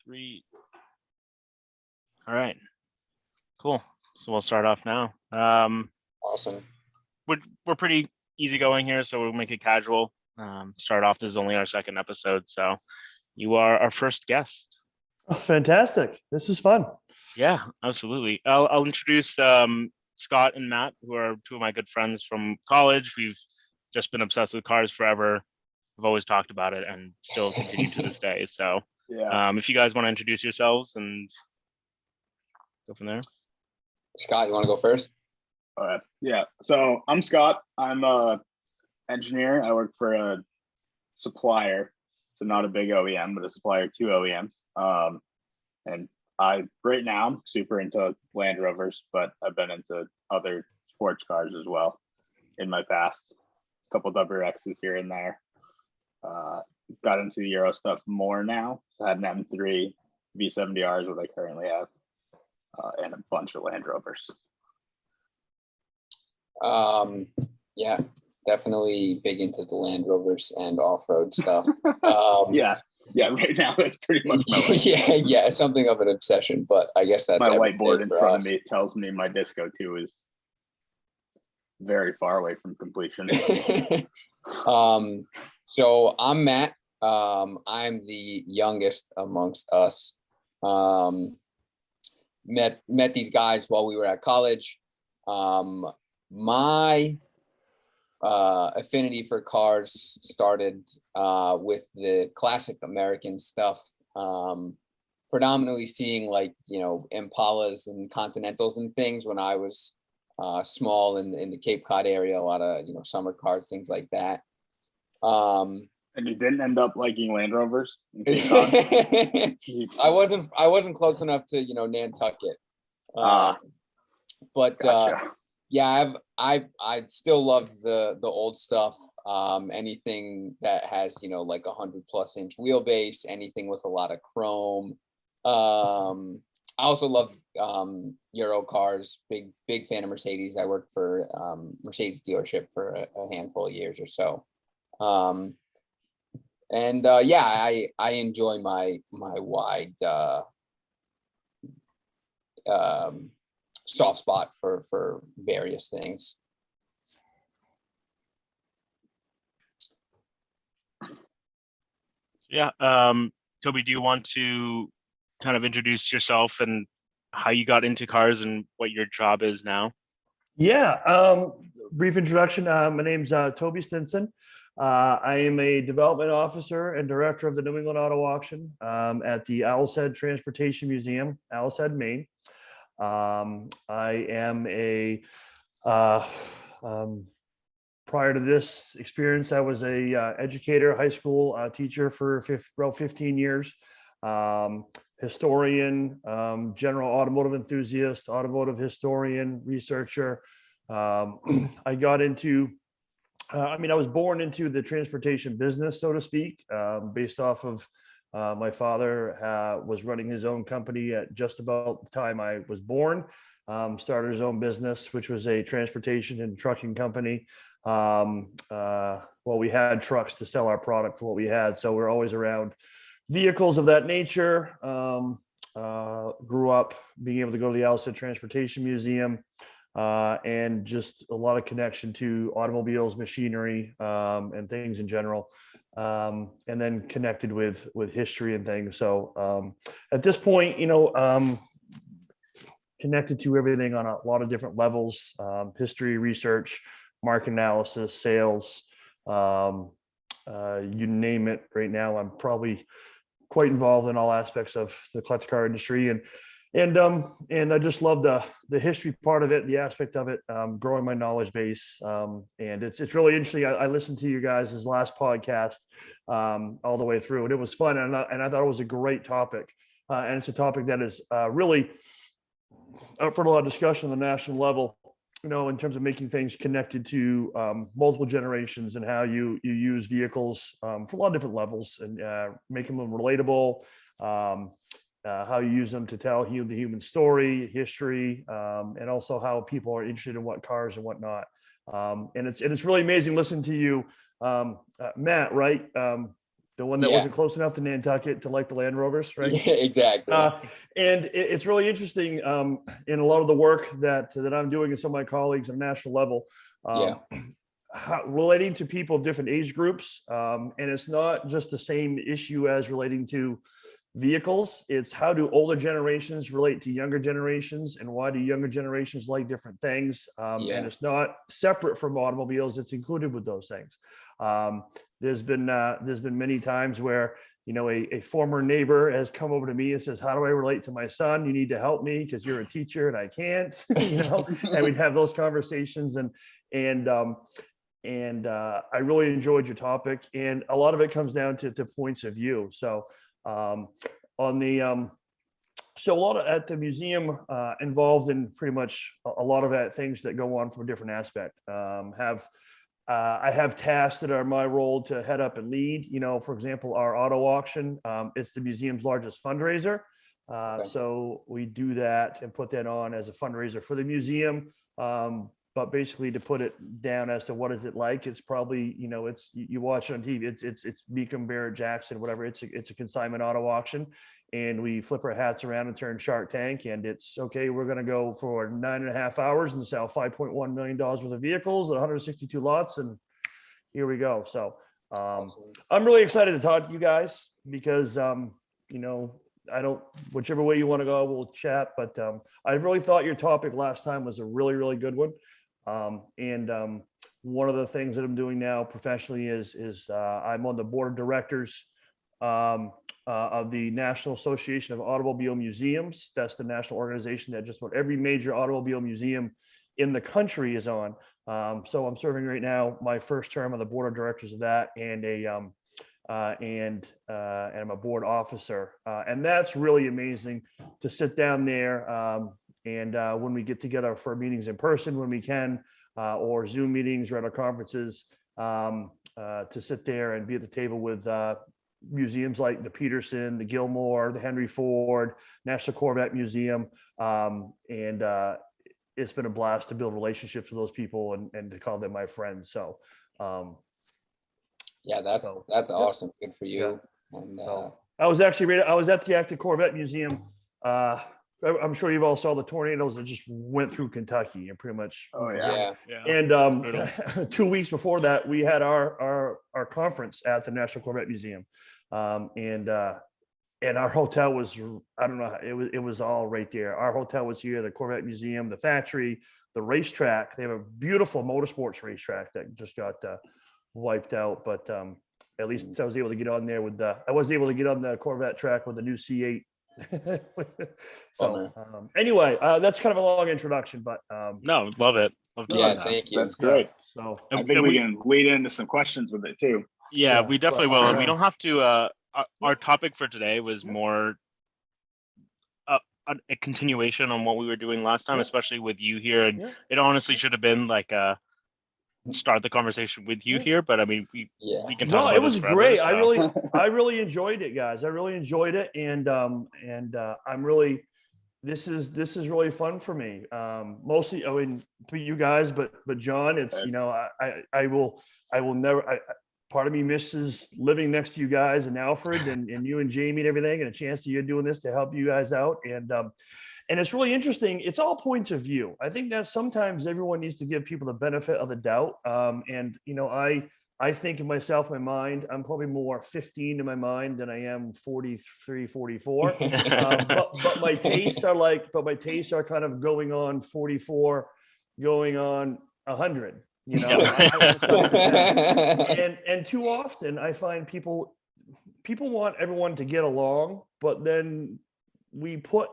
Three. All right. Cool. So we'll start off now. Awesome. We're pretty easygoing here, so we'll make it casual. Start off. This is only our second episode, so you are our first guest. Oh, fantastic. This is fun. Yeah, absolutely. I'll introduce Scott and Matt, who are two of my good friends from college. We've just been obsessed with cars forever. I've always talked about it and still continue to this day. So if you guys want to introduce yourselves and go from there. Scott, you want to go first? All right. Yeah. So I'm Scott. I'm a engineer. I work for a supplier. So not a big OEM, but a supplier to OEMs. And right now I'm super into Land Rovers, but I've been into other sports cars as well in my past. A couple WRXs here and there. Got into the Euro stuff more now. So I had an M3 V70R is what I currently have, and a bunch of Land Rovers. Yeah, definitely big into the Land Rovers and off-road stuff. Yeah, right now that's pretty much my life. yeah, something of an obsession, but I guess that's my whiteboard in front us. of me tells me my Disco 2 is very far away from completion. So I'm Matt. I'm the youngest amongst us. Met these guys while we were at college. My affinity for cars started with the classic American stuff, predominantly seeing Impalas and Continentals and things when I was small in the Cape Cod area, a lot of summer cars, things like that. And you didn't end up liking Land Rovers? I wasn't close enough to Nantucket. But gotcha. Yeah, I still love the old stuff. Anything that has like 100+ inch wheelbase, anything with a lot of chrome. I also love Euro cars. Big fan of Mercedes. I worked for Mercedes dealership for a handful of years or so. I enjoy my wide soft spot for various things. Yeah. Toby, do you want to kind of introduce yourself and how you got into cars and what your job is now? Yeah. Brief introduction. My name's Toby Stinson. I am a development officer and director of the New England Auto Auction at the Owl's Head Transportation Museum, Owl's Head, Maine. I am prior to this experience, I was a educator, high school teacher for about 15 years, historian, general automotive enthusiast, automotive historian, researcher. I got into I was born into the transportation business, so to speak, based off of my father was running his own company at just about the time I was born, started his own business, which was a transportation and trucking company. We had trucks to sell our product for what we had. So we're always around vehicles of that nature. Grew up being able to go to the Owl's Head Transportation Museum. And just a lot of connection to automobiles, machinery, and things in general, and then connected with history and things. So at this point, connected to everything on a lot of different levels: history, research, market analysis, sales, you name it. Right now, I'm probably quite involved in all aspects of the collector car industry, and I just love the history part of it, the aspect of it, growing my knowledge base. And it's really interesting. I listened to you guys' last podcast all the way through, and it was fun. And I thought it was a great topic. And it's a topic that is really up for a lot of discussion on the national level, in terms of making things connected to multiple generations and how you use vehicles for a lot of different levels and making them relatable. How you use them to tell the human story, history, and also how people are interested in what cars and whatnot. And it's really amazing listening to you, Matt. Right? the one that Yeah. wasn't close enough to Nantucket to like the Land Rovers, right? Yeah, exactly. And it's really interesting in a lot of the work that I'm doing and some of my colleagues on a national level, relating to people of different age groups. And it's not just the same issue as relating to vehicles. It's how do older generations relate to younger generations, and why do younger generations like different things? And it's not separate from automobiles, it's included with those things. There's been many times where, you know, a former neighbor has come over to me and says, how do I relate to my son? You need to help me because you're a teacher and I can't, you know, and we'd have those conversations. And I really enjoyed your topic, and a lot of it comes down to points of view. So on the so a lot of at the museum involved in pretty much a lot of things that go on from a different aspect. I have tasks that are my role to head up and lead. You know, for example, our auto auction. It's the museum's largest fundraiser. So we do that and put that on as a fundraiser for the museum. But basically, to put it down as to what is it like, it's probably, you know, it's you watch it on TV. It's Beacom, Barrett, Jackson, whatever. It's a consignment auto auction, and we flip our hats around and turn Shark Tank. And it's okay. We're going to go for 9.5 hours and sell $5.1 million worth of vehicles, 162 lots, and here we go. So I'm really excited to talk to you guys because you know, whichever way you want to go, we'll chat. But I really thought your topic last time was a really, really good one. One of the things that I'm doing now professionally is I'm on the board of directors of the National Association of Automobile Museums. That's the national organization that just about every major automobile museum in the country is on. So I'm serving right now my first term on the board of directors of that, and I'm a board officer, and that's really amazing to sit down there. And when we get together for meetings in person, when we can, or Zoom meetings or other conferences, to sit there and be at the table with museums like the Peterson, the Gilmore, the Henry Ford, National Corvette Museum. It's been a blast to build relationships with those people and to call them my friends. So, yeah, that's awesome. Good for you. Yeah. And I was at the Active Corvette Museum. I'm sure you've all saw the tornadoes that just went through Kentucky and pretty much. Oh yeah. And 2 weeks before that, we had our conference at the National Corvette Museum, and our hotel was, I don't know, it was all right there. Our hotel was here, the Corvette Museum, the factory, the racetrack. They have a beautiful motorsports racetrack that just got wiped out, but at least I was able to get on there I was able to get on the Corvette track with the new C8. So anyway, that's kind of a long introduction, but no, love it. Thank you. That's great. So I think we can lead into some questions with it too. Yeah, we definitely will. And we don't have to. Our topic for today was more a continuation on what we were doing last time, especially with you here. And it honestly should have been like start the conversation with you here, but I mean, we can talk about it was forever, great. so. I really enjoyed it, guys. I really enjoyed it, and I'm really, this is really fun for me. Mostly, I mean, for you guys, but John, it's, you know, I will never. Part of me misses living next to you guys and Alfred and you and Jamie and everything, and a chance that you're doing this to help you guys out. And it's really interesting. It's all points of view. I think that sometimes everyone needs to give people the benefit of the doubt. And, you know, I think of myself, my mind, I'm probably more 15 in my mind than I am 43, 44. But my tastes are kind of going on 44, going on 100. You know, and too often I find people want everyone to get along, but then we put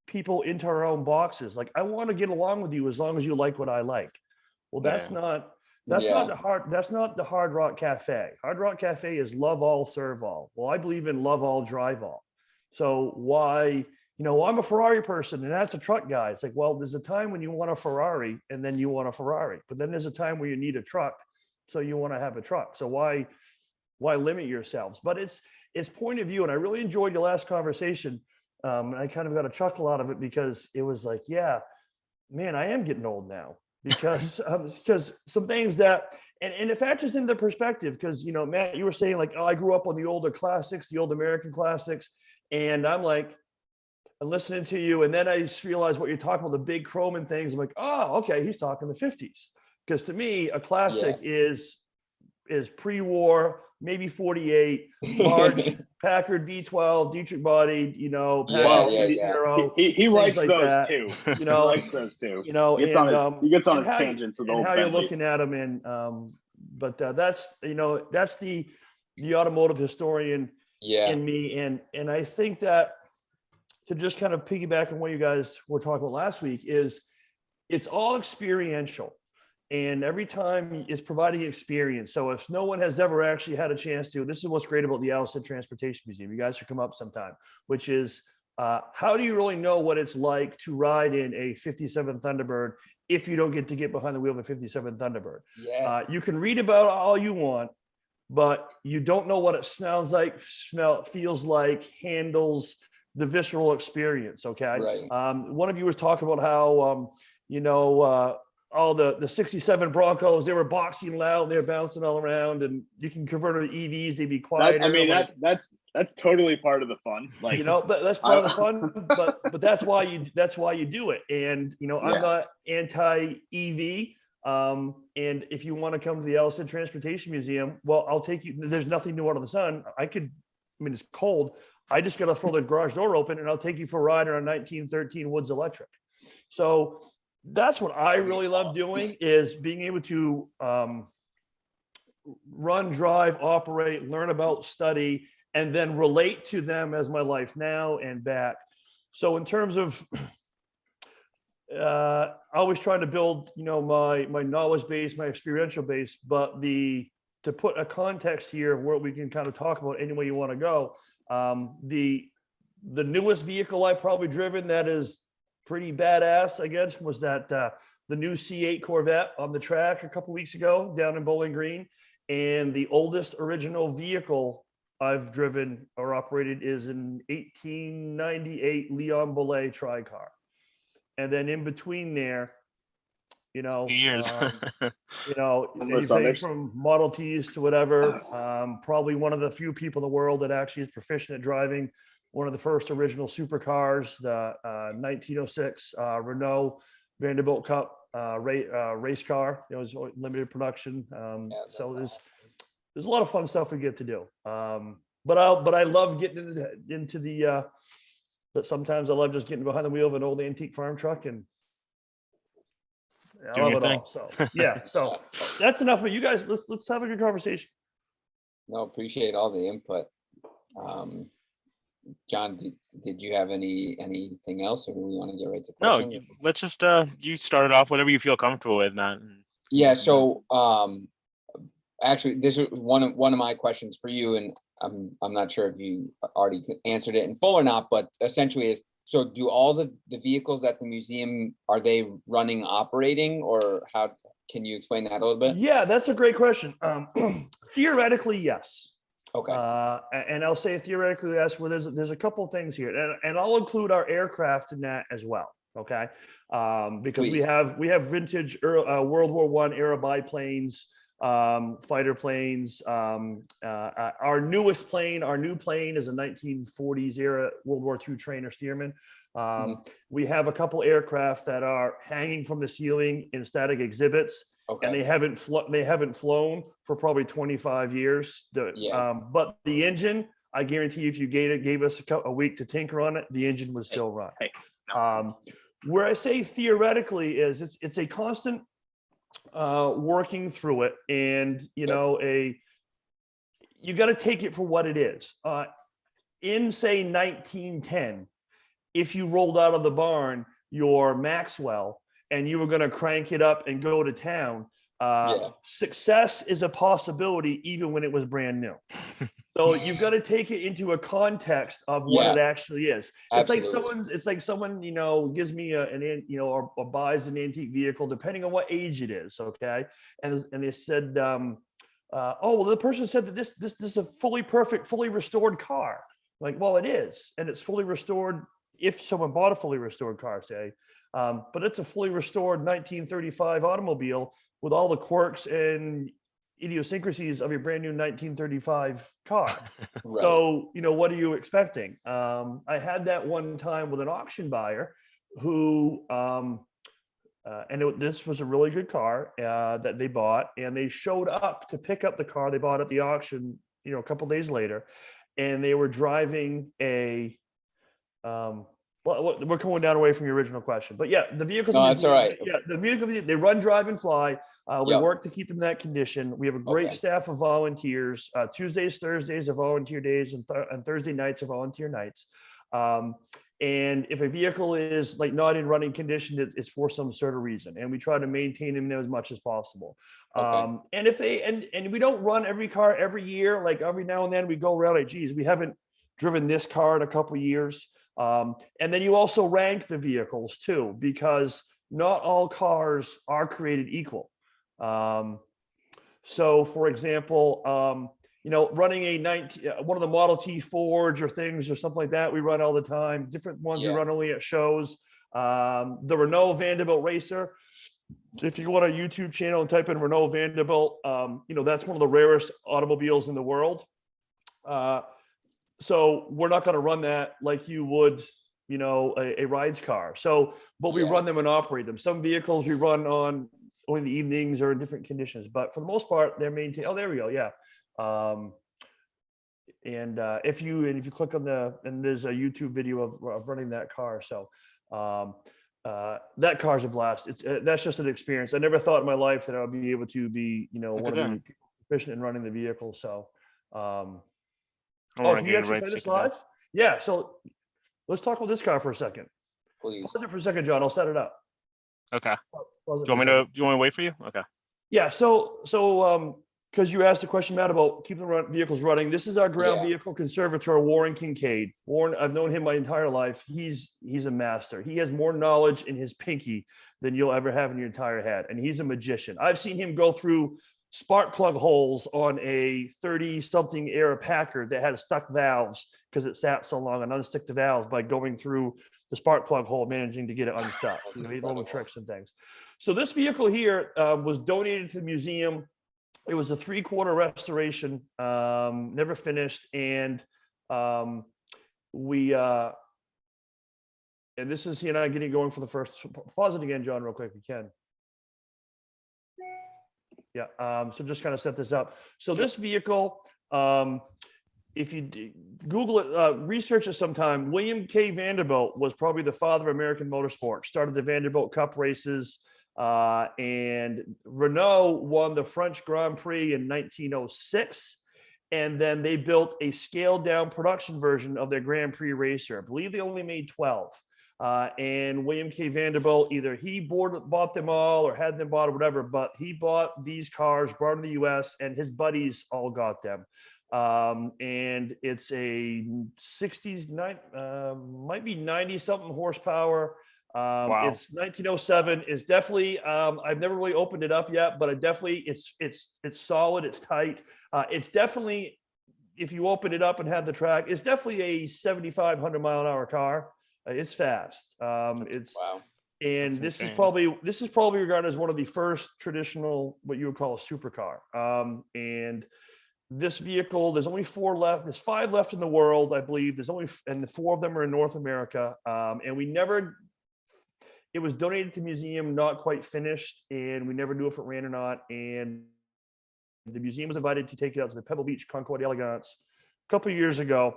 people into our own boxes. Like, I want to get along with you as long as you like what I like. Well, that's not the Hard Rock Cafe. Hard Rock Cafe is love all, serve all. Well, I believe in love all, drive all. So why? You know, I'm a Ferrari person and that's a truck guy. It's like, well, there's a time when you want a Ferrari and then you want a Ferrari, but then there's a time where you need a truck. So you want to have a truck. So why limit yourselves? But it's point of view. And I really enjoyed your last conversation. And I kind of got a chuckle out of it because it was like, yeah, man, I am getting old now. because some things that, and it factors into perspective, because, you know, Matt, you were saying like, oh, I grew up on the older classics, the old American classics. And I'm like, I'm listening to you. And then I just realized what you're talking about, the big chrome and things. I'm like, oh, okay, he's talking the 50s. Because to me, a classic is pre-war, maybe 48, large Packard V12, Dietrich bodied, you know, Packard Zero, He things likes like those that. too. You know, He likes those too. you know, He gets on his tangents with and old how you're Bentleys. looking at them. And but that's, you know, that's the automotive historian in me. And I think that, to just kind of piggyback on what you guys were talking about last week, is it's all experiential. And every time it's providing experience. So if no one has ever actually had a chance to, this is what's great about the Allison Transportation Museum. You guys should come up sometime, which is how do you really know what it's like to ride in a 57 Thunderbird if you don't get to get behind the wheel of a 57 Thunderbird? You can read about all you want, but you don't know what it smells like, feels like, handles, the visceral experience. Okay. One of you was talking about how, you know, all the 67 Broncos, they were boxing loud, they were bouncing all around, and you can convert them to EVs, they'd be quiet. That's totally part of the fun. Like, you know, but that's part of the fun, but that's why you do it. And, you know, I'm not anti-EV. And if you want to come to the Allison Transportation Museum, well, I'll take you. There's nothing new under the sun. I mean, it's cold. I just got to throw the garage door open and I'll take you for a ride on a 1913 Woods Electric. So that's what I really love doing, is being able to run, drive, operate, learn about, study, and then relate to them as my life now and back. So in terms of always trying to build, you know, my knowledge base, my experiential base, but to put a context here where we can kind of talk about any way you want to go. The newest vehicle I've probably driven that is pretty badass, I guess, was that the new C8 Corvette on the track a couple weeks ago down in Bowling Green. And the oldest original vehicle I've driven or operated is an 1898 Leon Belay tri-car. And then in between there, you know, years. you know, anything from Model Ts to whatever. Probably one of the few people in the world that actually is proficient at driving one of the first original supercars, the 1906 Renault Vanderbilt Cup race car. It was limited production. So there's a lot of fun stuff we get to do. But I love getting into the. But sometimes I love just getting behind the wheel of an old antique farm truck, and I love it all. So yeah, so that's enough. But you guys, let's have a good conversation. No, appreciate all the input. John, did you have anything else, or do we want to get right to questions? No, let's just you start it off, whatever you feel comfortable with, Matt. Yeah. So actually, this is one of my questions for you, and I'm not sure if you already answered it in full or not, but essentially is, so do all the vehicles at the museum, are they running, operating, or how, can you explain that a little bit? Yeah, that's a great question. Theoretically, yes. Okay. And I'll say theoretically, yes, well, there's a couple of things here, and I'll include our aircraft in that as well. Okay. Because we have vintage World War I era biplanes, fighter planes. Our new plane is a 1940s era World War II trainer Stearman. We have a couple aircraft that are hanging from the ceiling in static exhibits. Okay. And they haven't flown for probably 25 years. But the engine, I guarantee you, if you gave us a week to tinker on it, the engine would still run. Where I say theoretically is it's a constant working through it, and you know, you got to take it for what it is. In say 1910, if you rolled out of the barn your Maxwell and you were going to crank it up and go to town, success is a possibility even when it was brand new. So you've got to take it into a context of what it actually is. Absolutely. It's like someone, you know, gives me or buys an antique vehicle, depending on what age it is. Okay. And they said, the person said that this is a fully perfect, fully restored car. Like, well, it is. And it's fully restored if someone bought a fully restored car, say, but it's a fully restored 1935 automobile with all the quirks and idiosyncrasies of your brand new 1935 car. Right. So, what are you expecting? I had that one time with an auction buyer who, this was a really good car that they bought, and they showed up to pick up the car they bought at the auction, a couple days later, and they were driving a, well, we're going down away from your original question, but yeah, the vehicles. No, that's all right. Yeah, the vehicle, they run, drive, and fly. We Yep. work to keep them in that condition. We have a great Okay. staff of volunteers. Tuesdays, Thursdays are volunteer days, and Thursday nights are volunteer nights. And if a vehicle is like not in running condition, it's for some sort of reason, and we try to maintain them as much as possible. Okay. And if they and we don't run every car every year, like every now and then we go around like, geez, we haven't driven this car in a couple of years. And then you also rank the vehicles too, because not all cars are created equal. So for example, running one of the Model T Fords or things or something like that, we run all the time. Different ones we Yeah. run only at shows. The Renault Vanderbilt Racer, if you go on our YouTube channel and type in Renault Vanderbilt, that's one of the rarest automobiles in the world. So we're not going to run that like you would, a rides car. So, but we Yeah. run them and operate them. Some vehicles we run on only in the evenings or in different conditions, but for the most part, they're maintained. Oh, there we go. Yeah. If you click on and there's a YouTube video of running that car. So, that car's a blast. That's just an experience. I never thought in my life that I would be able to be, one of the people proficient in running the vehicle. So, can you actually play this live? Yeah. So let's talk about this car for a second. Please. Pause it for a second, John. I'll set it up. Okay. Pause it Do you want me to wait for you? Okay. Yeah. So because you asked the question, Matt, about keeping the vehicles running. This is our ground Yeah. vehicle conservator, Warren Kincaid. Warren, I've known him my entire life. He's a master. He has more knowledge in his pinky than you'll ever have in your entire head. And he's a magician. I've seen him go through spark plug holes on a 30-something era Packard that had stuck valves because it sat so long, and unstick the valves by going through the spark plug hole, managing to get it unstuck. That's Little incredible. tricks and things. So this vehicle here was donated to the museum. It was a 3-quarter restoration, never finished. And and this is he and I getting going for the first. Pause it again, John, real quick, if you can. Yeah. So just kind of set this up. So this vehicle, if you Google it, research it sometime. William K. Vanderbilt was probably the father of American motorsport. Started the Vanderbilt Cup races. And Renault won the French Grand Prix in 1906. And then they built a scaled down production version of their Grand Prix racer. I believe they only made 12. And William K. Vanderbilt, either he bought them all or had them bought or whatever, but he bought these cars, brought them to the US, and his buddies all got them. And it's a 60s, might be 90 something horsepower. Wow. It's 1907. It's definitely, I've never really opened it up yet, but it's solid. It's tight. It's definitely, if you open it up and have the track, it's definitely a 7,500-mile-an-hour car. It's fast. Wow. And That's this is probably regarded as one of the first traditional, what you would call a supercar. And this vehicle, there's only 4 left. There's 5 left in the world, I believe. And the 4 of them are in North America. And it was donated to the museum, not quite finished, and we never knew if it ran or not. And the museum was invited to take it out to the Pebble Beach Concours d'Elegance a couple of years ago.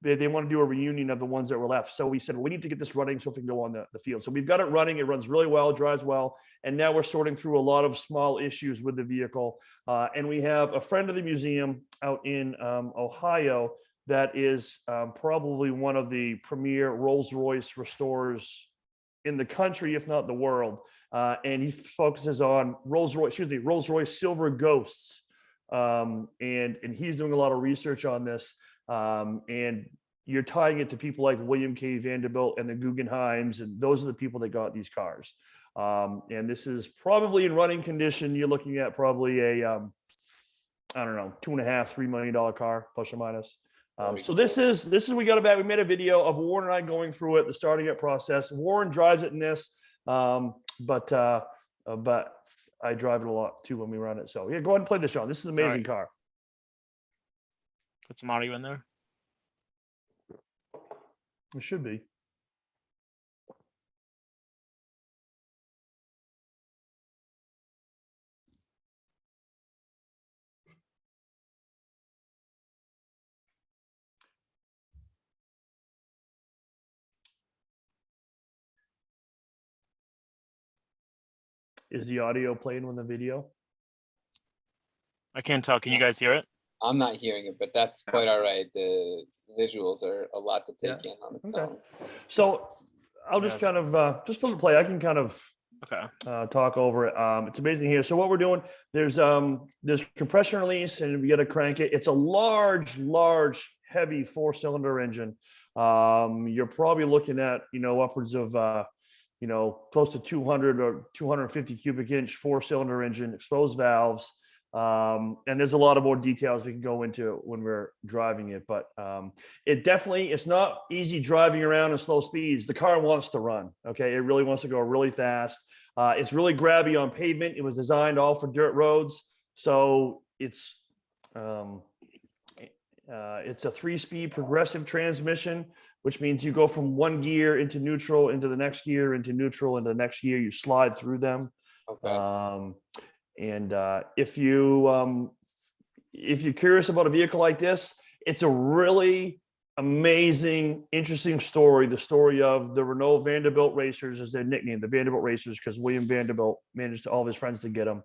They want to do a reunion of the ones that were left. So we said, well, we need to get this running so we can go on the field. So we've got it running. It runs really well, drives well. And now we're sorting through a lot of small issues with the vehicle. And we have a friend of the museum out in Ohio that is probably one of the premier Rolls-Royce restorers in the country, if not the world. And he focuses on Rolls-Royce Silver Ghosts. And he's doing a lot of research on this. And you're tying it to people like William K. Vanderbilt and the Guggenheims, and those are the people that got these cars. And this is probably in running condition. You're looking at probably a, I don't know, $2.5–3 million car, plus or minus. So this is we got it back. We made a video of Warren and I going through it, the starting it process. Warren drives it in this, but I drive it a lot too when we run it. So yeah, go ahead and play this, Sean. This is an amazing car. Put some audio in there. It should be. Is the audio playing with the video? I can't tell. Can you guys hear it? I'm not hearing it, but that's quite all right. The visuals are a lot to take in on its own. So I'll just kind of just let it play. I can kind of talk over it. It's amazing here. So what we're doing, there's compression release, and we got to crank it. It's a large, heavy 4-cylinder engine. You're probably looking at upwards of close to 200 or 250 cubic inch 4-cylinder engine, exposed valves. And there's a lot of more details we can go into when we're driving it, but it's not easy driving around in slow speeds. The car wants to run. Okay. It really wants to go really fast. It's really grabby on pavement. It was designed all for dirt roads. So it's a 3-speed progressive transmission, which means you go from one gear into neutral, into the next gear, into neutral, into the next gear. You slide through them. Okay. And if you're curious about a vehicle like this, it's a really amazing, interesting story. The story of the Renault Vanderbilt Racers is their nickname, the Vanderbilt Racers, because William Vanderbilt managed all of his friends to get them.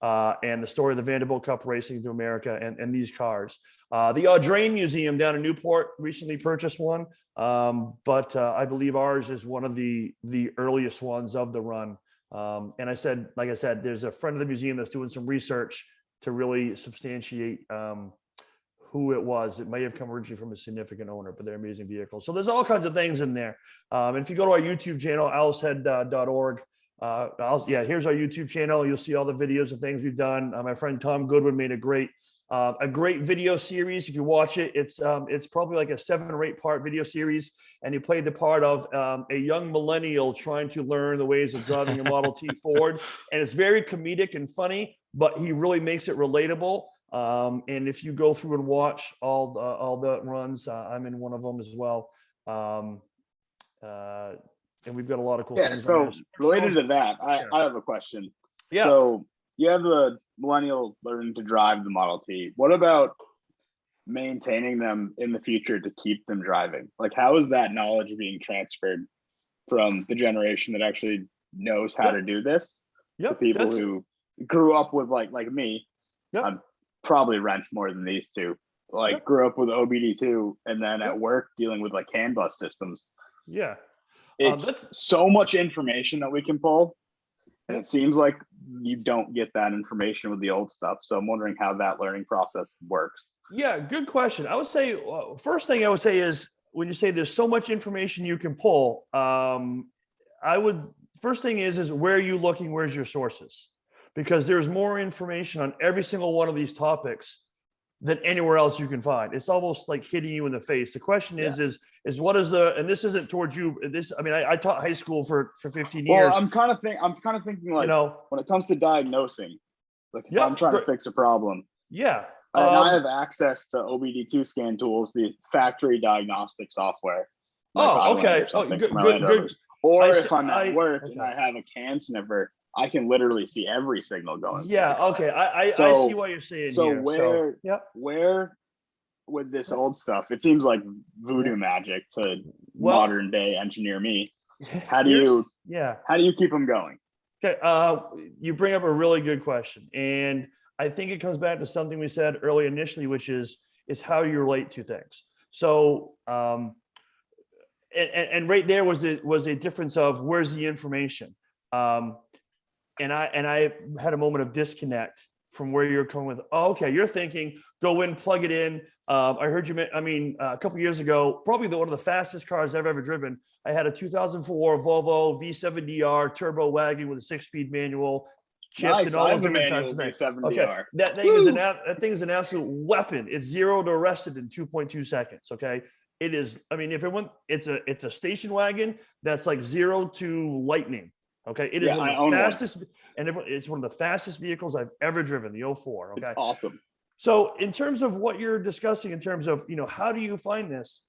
And the story of the Vanderbilt Cup racing through America and these cars. The Audrain Museum down in Newport recently purchased one, but I believe ours is one of the earliest ones of the run. And like I said, there's a friend of the museum that's doing some research to really substantiate who it was. It may have come originally from a significant owner, but they're amazing vehicles. So there's all kinds of things in there. And if you go to our YouTube channel, alicehead.org, here's our YouTube channel. You'll see all the videos and things we've done. My friend Tom Goodwin made a great video series. If you watch it, it's probably like a 7 or 8 part video series, and he played the part of a young millennial trying to learn the ways of driving a Model T Ford, and it's very comedic and funny, but he really makes it relatable. And if you go through and watch all the runs, I'm in one of them as well. And we've got a lot of cool things. So related to that, I have a question. Yeah. So you have the millennial learning to drive the Model T. What about maintaining them in the future to keep them driving? Like, how is that knowledge being transferred from the generation that actually knows how to do this to people who grew up with like me? I'm probably wrenched more than these two. Grew up with OBD2 and then at work dealing with like CAN bus systems. Yeah. It's so much information that we can pull. And it seems like you don't get that information with the old stuff. So I'm wondering how that learning process works. Yeah, good question. I would say, first thing I would say is when you say there's so much information you can pull, first thing is where are you looking? Where's your sources? Because there's more information on every single one of these topics than anywhere else you can find. It's almost like hitting you in the face. The question is what is and this isn't towards you. I taught high school for 15 years. Well, I'm kind of thinking like, when it comes to diagnosing, like if I'm trying to fix a problem. Yeah. And I have access to OBD2 scan tools, the factory diagnostic software. Okay. Good. Or if I'm at work and I have a CAN sniffer, I can literally see every signal going. Yeah. Okay. I see what you're saying. So where with this old stuff, it seems like voodoo magic to modern day engineer me. How do you keep them going? Okay. You bring up a really good question. And I think it comes back to something we said early initially, which is how you relate to things. So, and right there was a difference of where's the information. And I had a moment of disconnect from where you're coming with. Oh, okay, you're thinking go in, plug it in. I heard you. A couple of years ago, probably one of the fastest cars I've ever driven. I had a 2004 Volvo V7DR turbo wagon with a 6-speed manual, chipped Nice. and all I have those the different types manual of things. Okay, V70R. that thing is that thing is an absolute weapon. It's 0 to arrested in 2.2 seconds. Okay, it is. I mean, if it went, it's a station wagon that's like 0 to lightning. Okay, it is Yeah, one I of the own one. fastest, and it's one of the fastest vehicles I've ever driven. The 04. Okay, It's awesome. so in terms of what you're discussing, in terms of how do you find this?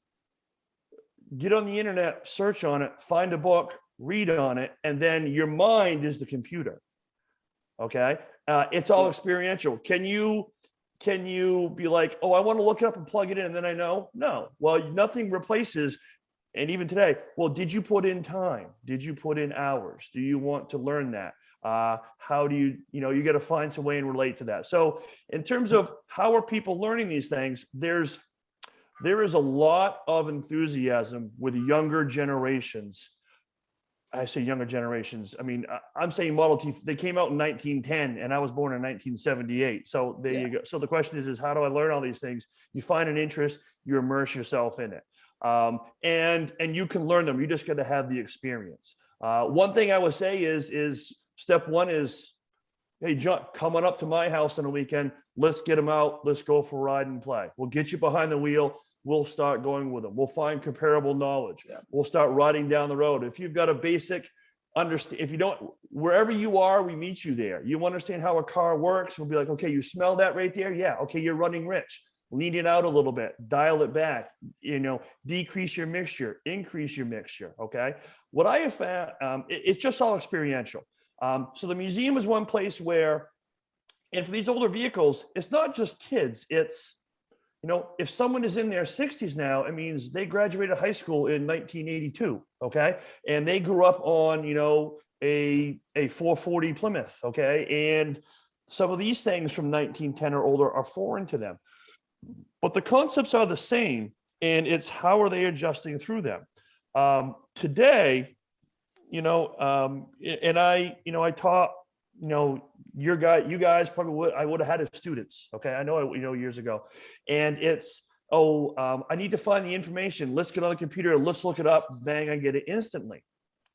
Get on the internet, search on it, find a book, read on it, and then your mind is the computer. Okay, it's all experiential. Can you be like, oh, I want to look it up and plug it in, and then I know? No. Well, nothing replaces. And even today, well, did you put in time? Did you put in hours? Do you want to learn that? How do you got to find some way and relate to that. So in terms of how are people learning these things, there is a lot of enthusiasm with younger generations. I say younger generations. I mean, I'm saying Model T, they came out in 1910 and I was born in 1978. So there you go. So the question is how do I learn all these things? You find an interest, you immerse yourself in it. And you can learn them. You just got to have the experience. One thing I would say is step one is, hey, John, coming up to my house on a weekend, let's get them out. Let's go for a ride and play. We'll get you behind the wheel. We'll start going with them. We'll find comparable knowledge. Yeah. We'll start riding down the road. If you've got a basic understand, if you don't, wherever you are, we meet you there. You understand how a car works. We'll be like, okay, you smell that right there? Yeah. Okay, you're running rich. Lean it out a little bit, dial it back, decrease your mixture, increase your mixture. Okay. What I have found, it's just all experiential. So the museum is one place where, and for these older vehicles, it's not just kids. It's, if someone is in their 60s now, it means they graduated high school in 1982. Okay. And they grew up on, a 440 Plymouth. Okay. And some of these things from 1910 or older are foreign to them. But the concepts are the same, and it's how are they adjusting through them. Today, and I taught, you guys probably I would have had as students. Okay, I know, years ago, and it's I need to find the information. Let's get on the computer. Let's look it up. Bang, I get it instantly.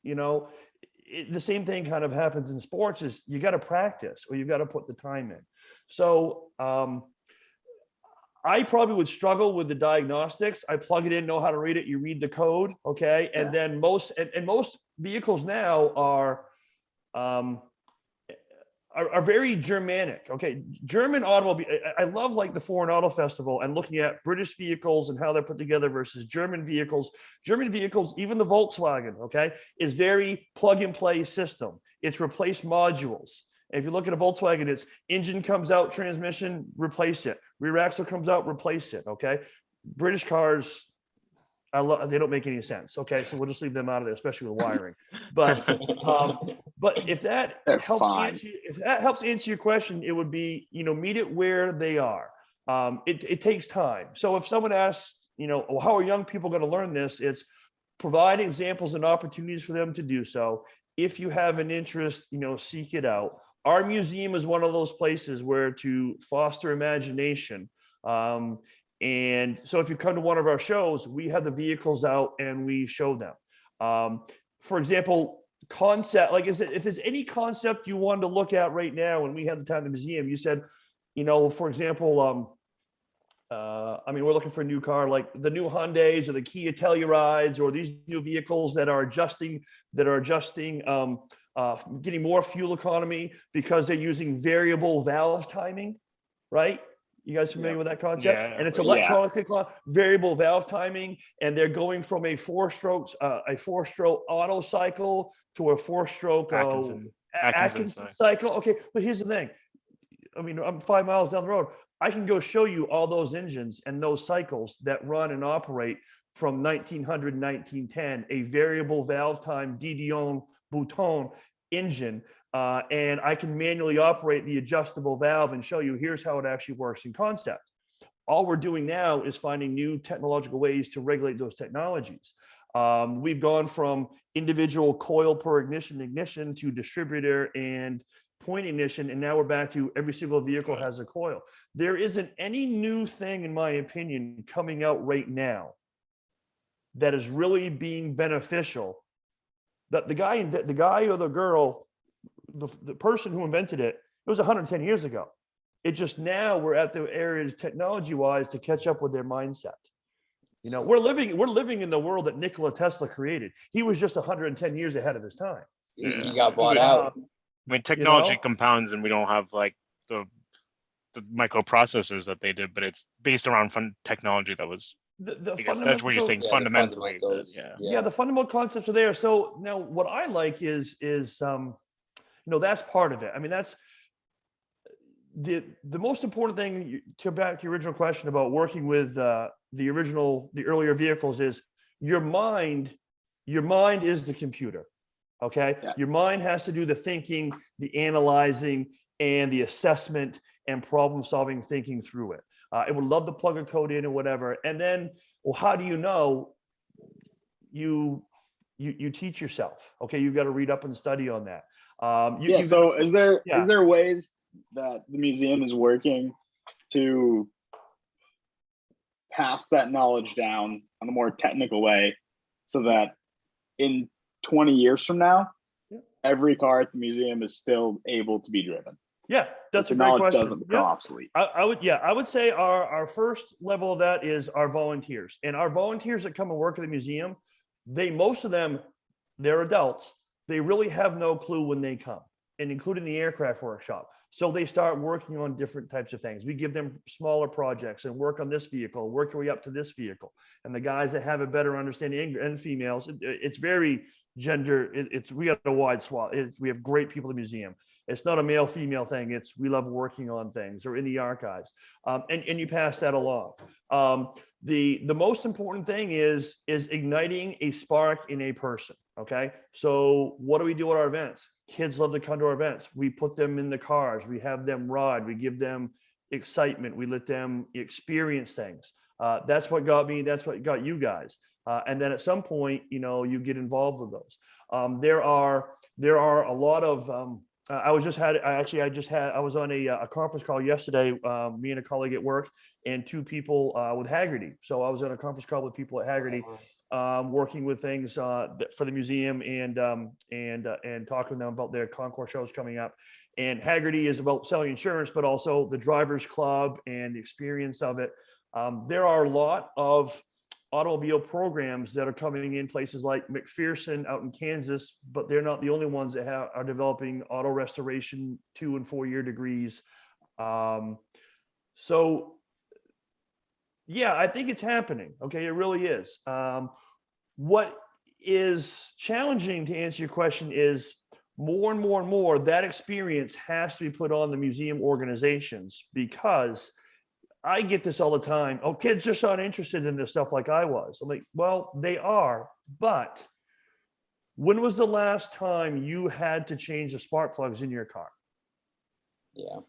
The same thing kind of happens in sports. Is you got to practice or you got to put the time in. So. I probably would struggle with the diagnostics. I plug it in, know how to read it. You read the code, okay? And then most vehicles now are very Germanic, okay? German automobile. I love like the Foreign Auto Festival and looking at British vehicles and how they're put together versus German vehicles. German vehicles, even the Volkswagen, okay, is very plug and play system. It's replace modules. If you look at a Volkswagen, it's engine comes out, transmission, replace it. Rear axle comes out, replace it. Okay. British cars, they don't make any sense. Okay. So we'll just leave them out of there, especially with wiring. But if that helps answer your question, it would be, meet it where they are. It takes time. So if someone asks, well, how are young people going to learn this? It's provide examples and opportunities for them to do so. If you have an interest, seek it out. Our museum is one of those places where to foster imagination. And so if you come to one of our shows, we have the vehicles out and we show them. For example, concept, like if there's any concept you wanted to look at right now, and we had the time in the museum, you said, for example, we're looking for a new car, like the new Hyundais or the Kia Tellurides or these new vehicles that are adjusting, getting more fuel economy because they're using variable valve timing, right? You guys familiar with that concept? Yeah. And it's electronically variable valve timing, and they're going from a four-stroke auto cycle to a four-stroke Atkinson cycle. Okay, but here's the thing. I'm 5 miles down the road. I can go show you all those engines and those cycles that run and operate from 1900, 1910, a variable valve time Didion Bouton engine, and I can manually operate the adjustable valve and show you here's how it actually works in concept. All we're doing now is finding new technological ways to regulate those technologies. We've gone from individual coil per ignition to distributor and point ignition, and now we're back to every single vehicle has a coil. There isn't any new thing, in my opinion, coming out right now that is really being beneficial. That the guy or the girl the person who invented it, it was 110 years ago. It just now we're at the area technology wise to catch up with their mindset. You know, we're living in the world that Nikola Tesla created. He was just 110 years ahead of his time. He got bought out. I mean, technology You know? compounds, and we don't have like the microprocessors that they did, but it's based around fun technology that was. The I guess that's what you're saying. Yeah, the Fundamentally, fundamentals. yeah. Yeah, the fundamental concepts are there. So now what I like is that's part of it. I mean, that's the most important thing to back to your original question about working with the earlier vehicles is your mind is the computer. Okay. Yeah. Your mind has to do the thinking, the analyzing, and the assessment and problem solving thinking through it. It would love to plug a code in or whatever. And then, well, how do you know? You teach yourself. Okay. You've got to read up and study on that. So is there Yeah. ways that the museum is working to pass that knowledge down on a more technical way so that in 20 years from now, every car at the museum is still able to be driven? Yeah, that's a the great knowledge question. doesn't become Yeah. obsolete. I would say our first level of that is our volunteers, and our volunteers that come and work at the museum, most of them, they're adults. They really have no clue when they come, and including the aircraft workshop. So they start working on different types of things. We give them smaller projects and work on this vehicle, work your way up to this vehicle. And the guys that have a better understanding, and females, it's very gender. We got a wide swath. We have great people at the museum. It's not a male female thing. It's we love working on things or in the archives, and you pass that along. The most important thing is igniting a spark in a person. Okay, so what do we do at our events? Kids love to come to our events. We put them in the cars. We have them ride. We give them excitement. We let them experience things. That's what got me. That's what got you guys. And then at some point, you get involved with those. There are a lot of. I was on a conference call yesterday. Me and a colleague at work, and two people with Haggerty. So I was on a conference call with people at Haggerty, working with things for the museum and talking to them about their concourse shows coming up. And Haggerty is about selling insurance, but also the drivers club and the experience of it. There are a lot of automobile programs that are coming in places like McPherson out in Kansas, but they're not the only ones that are developing auto restoration 2 and 4 year degrees. So yeah, I think it's happening. Okay, it really is. What is challenging, to answer your question, is more and more and more that experience has to be put on the museum organizations, because I get this all the time. Oh, kids just aren't interested in this stuff like I was. I'm like, well, they are, but when was the last time you had to change the spark plugs in your car? Yeah.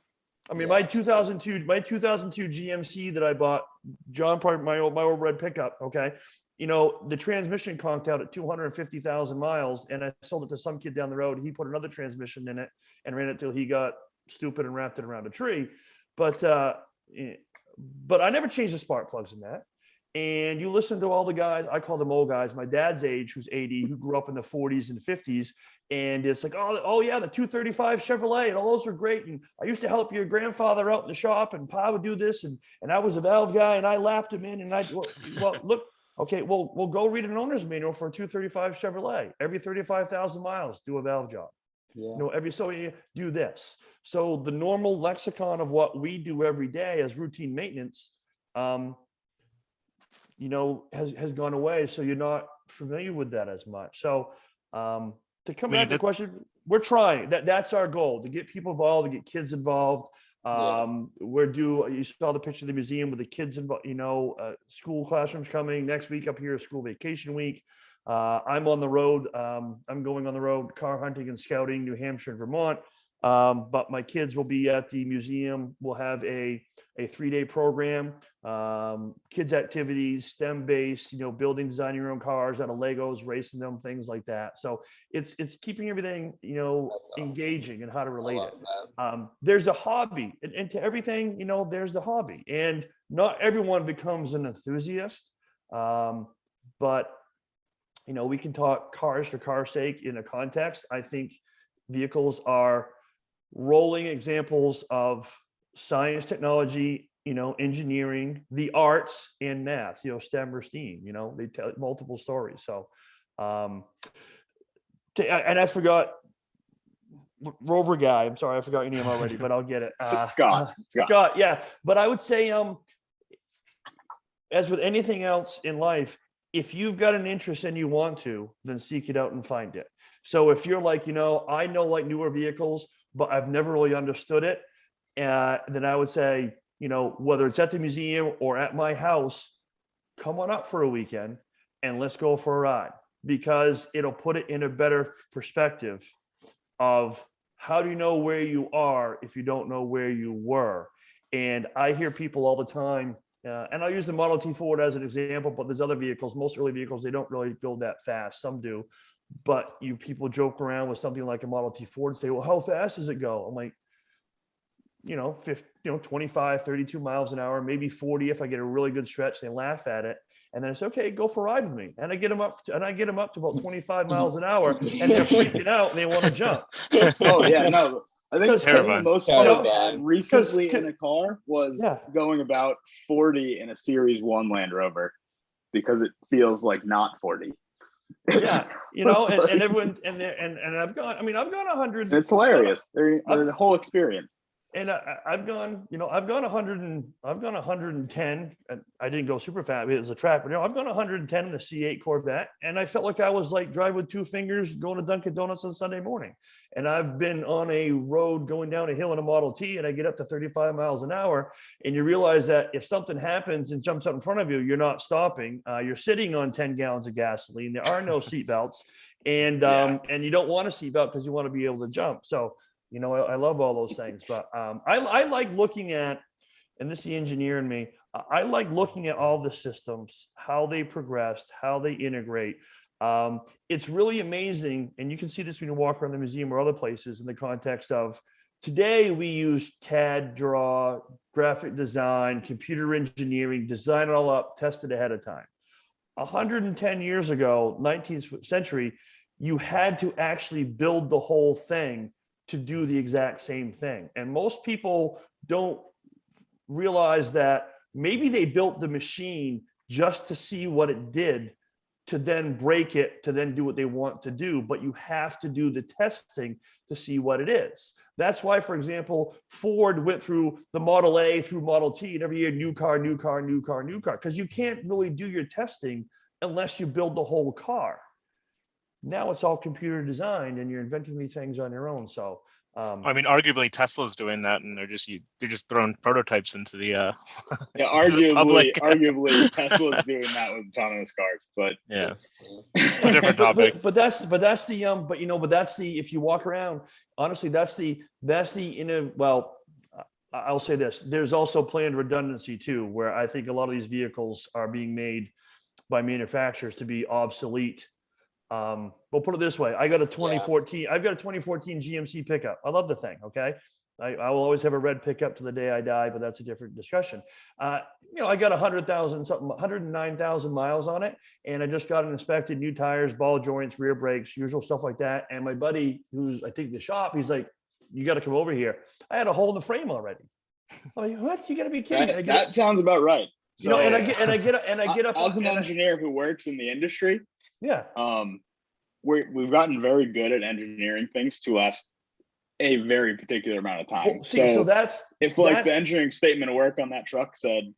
I mean, my 2002 GMC that I bought, John, my old red pickup. Okay. The transmission conked out at 250,000 miles, and I sold it to some kid down the road. He put another transmission in it and ran it till he got stupid and wrapped it around a tree. But I never changed the spark plugs in that. And you listen to all the guys, I call them old guys, my dad's age, who's 80, who grew up in the 40s and 50s. And it's like, oh yeah, the 235 Chevrolet, and all those were great. And I used to help your grandfather out in the shop, and Pa would do this. And I was a valve guy, and I lapped him in. And look, okay, well, we'll go read an owner's manual for a 235 Chevrolet. Every 35,000 miles, do a valve job. Yeah. Every so you do this. So the normal lexicon of what we do every day as routine maintenance, has gone away. So you're not familiar with that as much. So to come back to the question, we're trying. That's our goal, to get people involved, to get kids involved. You saw the picture of the museum with the kids involved. School classrooms coming next week up here, school vacation week. I'm on the road. I'm going on the road, car hunting and scouting, New Hampshire and Vermont. But my kids will be at the museum. We'll have a 3-day program, kids activities, STEM based, building, designing your own cars out of Legos, racing them, things like that. So it's keeping everything, engaging and how to relate it. There's a hobby, and to everything, there's the hobby, and not everyone becomes an enthusiast. But we can talk cars for car's sake in a context. I think Vehicles are rolling examples of science, technology, engineering, the arts, and math, STEM or STEAM, they tell multiple stories. So, and I forgot Rover guy. I'm sorry, I forgot your name already, but I'll get it. Scott. Scott, yeah. But I would say, as with anything else in life, if you've got an interest and you want to, then seek it out and find it. So if you're like, I know like newer vehicles, but I've never really understood it, then I would say, whether it's at the museum or at my house, come on up for a weekend and let's go for a ride, because it'll put it in a better perspective of how do you know where you are if you don't know where you were. And I hear people all the time, and I'll use the Model T Ford as an example, but there's other vehicles, most early vehicles, they don't really go that fast. Some do, but people joke around with something like a Model T Ford and say, well, how fast does it go? I'm like, 25, 32 miles an hour, maybe 40 if I get a really good stretch. They laugh at it. And then it's okay, go for a ride with me. And I get them up to about 25 miles an hour, and they're freaking out and they want to jump. Oh yeah, no. I think terrifying. the most fun I've had recently in a car was going about 40 in a Series 1 Land Rover, because it feels like not 40. Yeah, and everyone and I've gone 100. It's hilarious. They're the whole experience. And I've gone 100 and I've gone 110, and I didn't go super fast. It was a track, but I've gone 110 in a C8 Corvette, and I felt like I was like driving with two fingers going to Dunkin' Donuts on Sunday morning. And I've been on a road going down a hill in a Model T, and I get up to 35 miles an hour, and you realize that if something happens and jumps up in front of you, you're not stopping. You're sitting on 10 gallons of gasoline. There are no seatbelts, and you don't want a seatbelt because you want to be able to jump. So. I love all those things, but I like looking at, and this is the engineer in me, I like looking at all the systems, how they progressed, how they integrate. It's really amazing, and you can see this when you walk around the museum or other places in the context of today we use CAD, draw, graphic design, computer engineering, design it all up, test it ahead of time. 110 years ago, 19th century, you had to actually build the whole thing to do the exact same thing. And most people don't realize that maybe they built the machine just to see what it did, to then break it, to then do what they want to do. But you have to do the testing to see what it is. That's why, for example, Ford went through the Model A through Model T, and every year, new car, because you can't really do your testing unless you build the whole car. Now it's all computer designed, and you're inventing these things on your own. So, arguably Tesla's doing that, and they're just throwing prototypes into the arguably Tesla's doing that with autonomous cars, but yeah, it's a different topic. But that's the if you walk around, honestly, I'll say this: there's also planned redundancy too, where I think a lot of these vehicles are being made by manufacturers to be obsolete. We'll put it this way. I've got a 2014 GMC pickup. I love the thing. Okay. I will always have a red pickup to the day I die, but that's a different discussion. I got 109,000 miles on it, and I just got it inspected, new tires, ball joints, rear brakes, usual stuff like that. And my buddy, who's I think the shop, he's like, you got to come over here. I had a hole in the frame already. I'm like, what? You got to be kidding. That sounds about right. So, and I get up as an engineer who works in the industry. Yeah. We've gotten very good at engineering things to last a very particular amount of time. So that's the engineering statement of work on that truck said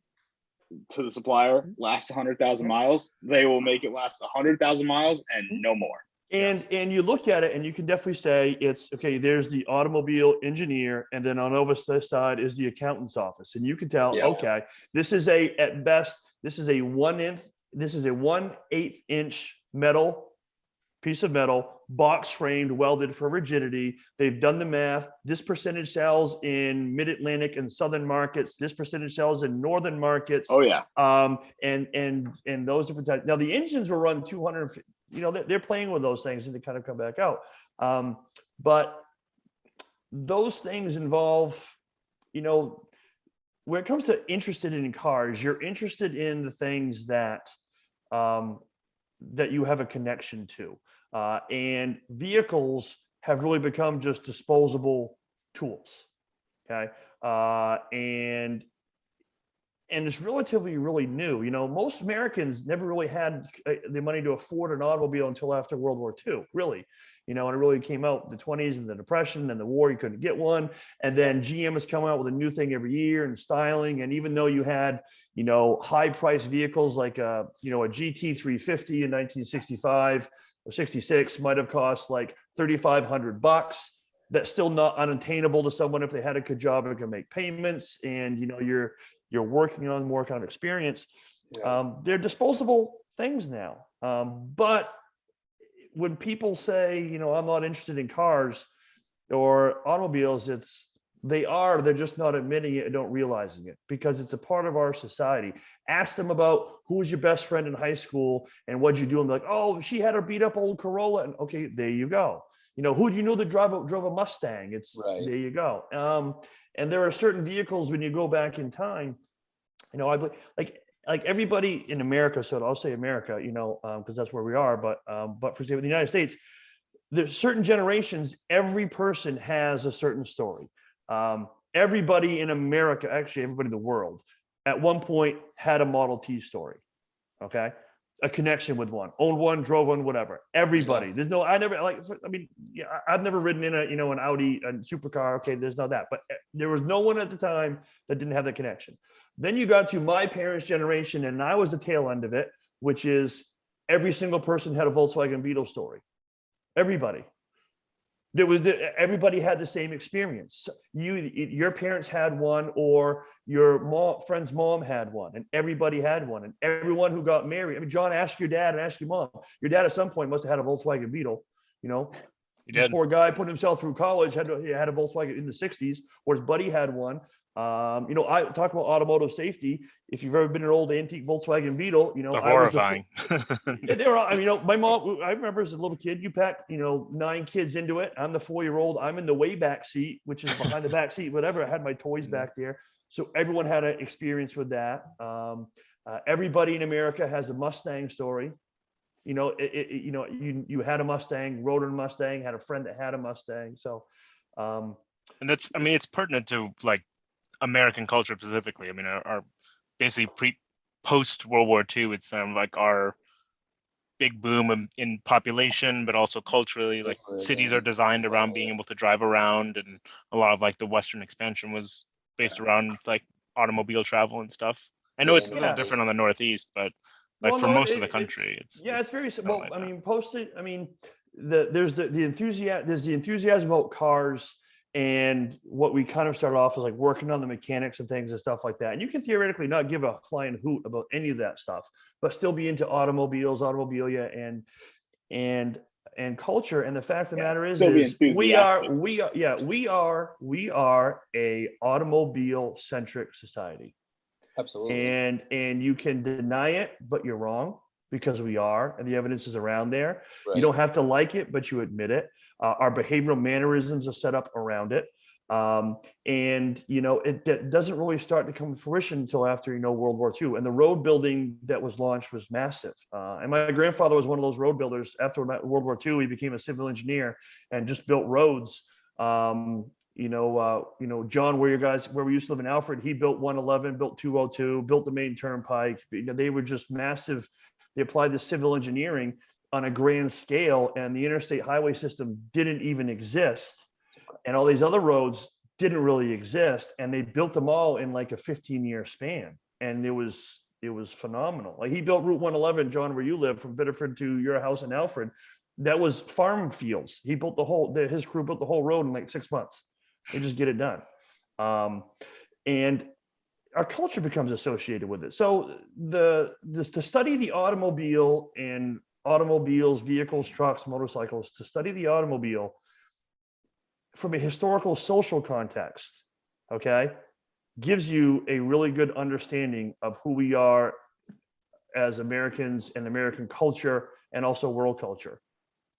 to the supplier, last 100,000 miles, they will make it last 100,000 miles and no more. And you look at it and you can definitely say it's okay. There's the automobile engineer, and then on over this side is the accountant's office, and you can tell, okay, this is a 1/8 inch piece of metal, box framed, welded for rigidity. They've done the math. This percentage sells in mid-Atlantic and southern markets. This percentage sells in northern markets. Oh yeah. And those different types. Now the engines will run 200. They're playing with those things and they kind of come back out. But those things involve, when it comes to interested in cars, you're interested in the things that you have a connection to. And vehicles have really become just disposable tools. Okay. And it's relatively really new. You know, most Americans never really had the money to afford an automobile until after World War II, really. You know, and it really came out in the 20s and the Depression and the war, you couldn't get one. And then GM has come out with a new thing every year and styling. And even though you had, you know, high priced vehicles like you know, a GT 350 in 1965 or 66 might have cost like $3,500. That's still not unattainable to someone if they had a good job and can make payments, and you know, you're working on more kind of experience. They're disposable things now. But when people say, you know, I'm not interested in cars or automobiles, they're just not admitting it and don't realizing it, because it's a part of our society. Ask them about who was your best friend in high school and what'd you do, and be like, oh, she had her beat up old Corolla. And okay, there you go. You know, who do you know that drove a Mustang? It's right. There you go. And there are certain vehicles when you go back in time, you know, I like everybody in America. So I'll say America, you know, because that's where we are. But for example, the United States, there's certain generations. Every person has a certain story. Everybody in America, actually everybody in the world, at one point had a Model T story. Okay. A connection with one, owned one, drove one, whatever. Everybody. There's no, I never like, I mean, yeah, I've never ridden in a, you know, an Audi, a supercar. Okay. There's not that, but there was no one at the time that didn't have that connection. Then you got to my parents' generation, and I was the tail end of it, which is every single person had a Volkswagen Beetle story. Everybody. Everybody had the same experience. Your parents had one, or your friend's mom had one, and everybody had one, and everyone who got married. I mean, John, ask your dad and ask your mom. Your dad at some point must have had a Volkswagen Beetle. You know, he did. Poor guy put himself through college. He had a Volkswagen in the '60s, or his buddy had one. You know, I talk about automotive safety. If you've ever been an old antique Volkswagen Beetle, you know, they're horrifying. Yeah, they were. I mean, you know, my mom. I remember as a little kid, you packed, you know, 9 kids into it. I'm the 4-year-old. I'm in the way back seat, which is behind the back seat. Whatever. I had my toys back there, so everyone had an experience with that. Everybody in America has a Mustang story. You know, you know, you had a Mustang, rode a Mustang, had a friend that had a Mustang. So, and that's, I mean, it's pertinent to like American culture specifically. I mean, our basically post World War II, it's like our big boom in population, but also culturally, like cities are designed around being able to drive around, and a lot of like the Western expansion was based around like automobile travel and stuff. I know it's a little different on the Northeast, but like for most of the country, it's very simple. Like I mean, I mean, there's the enthusiasm about cars. And what we kind of started off as like working on the mechanics and things and stuff like that. And you can theoretically not give a flying hoot about any of that stuff, but still be into automobiles, automobilia, and culture. And the fact of the matter is we are a automobile centric society. Absolutely. And you can deny it, but you're wrong, because we are, and the evidence is around there. Right. You don't have to like it, but you admit it. Our behavioral mannerisms are set up around it. And, you know, it doesn't really start to come to fruition until after, you know, World War II. And the road building that was launched was massive. And my grandfather was one of those road builders. After World War II, he became a civil engineer and just built roads. You know, John, where we used to live in Alfred, he built 111, built 202, built the main turnpike. You know, they were just massive. They applied the civil engineering on a grand scale, and the interstate highway system didn't even exist. And all these other roads didn't really exist. And they built them all in like a 15-year span. And it was phenomenal. Like he built Route 111, John, where you live, from Biddeford to your house in Alfred. That was farm fields. He built his crew built the whole road in like 6 months. They just get it done. And our culture becomes associated with it. So to study the automobile and automobiles, vehicles, trucks, motorcycles, to study the automobile from a historical social context, okay, gives you a really good understanding of who we are as Americans and American culture, and also world culture.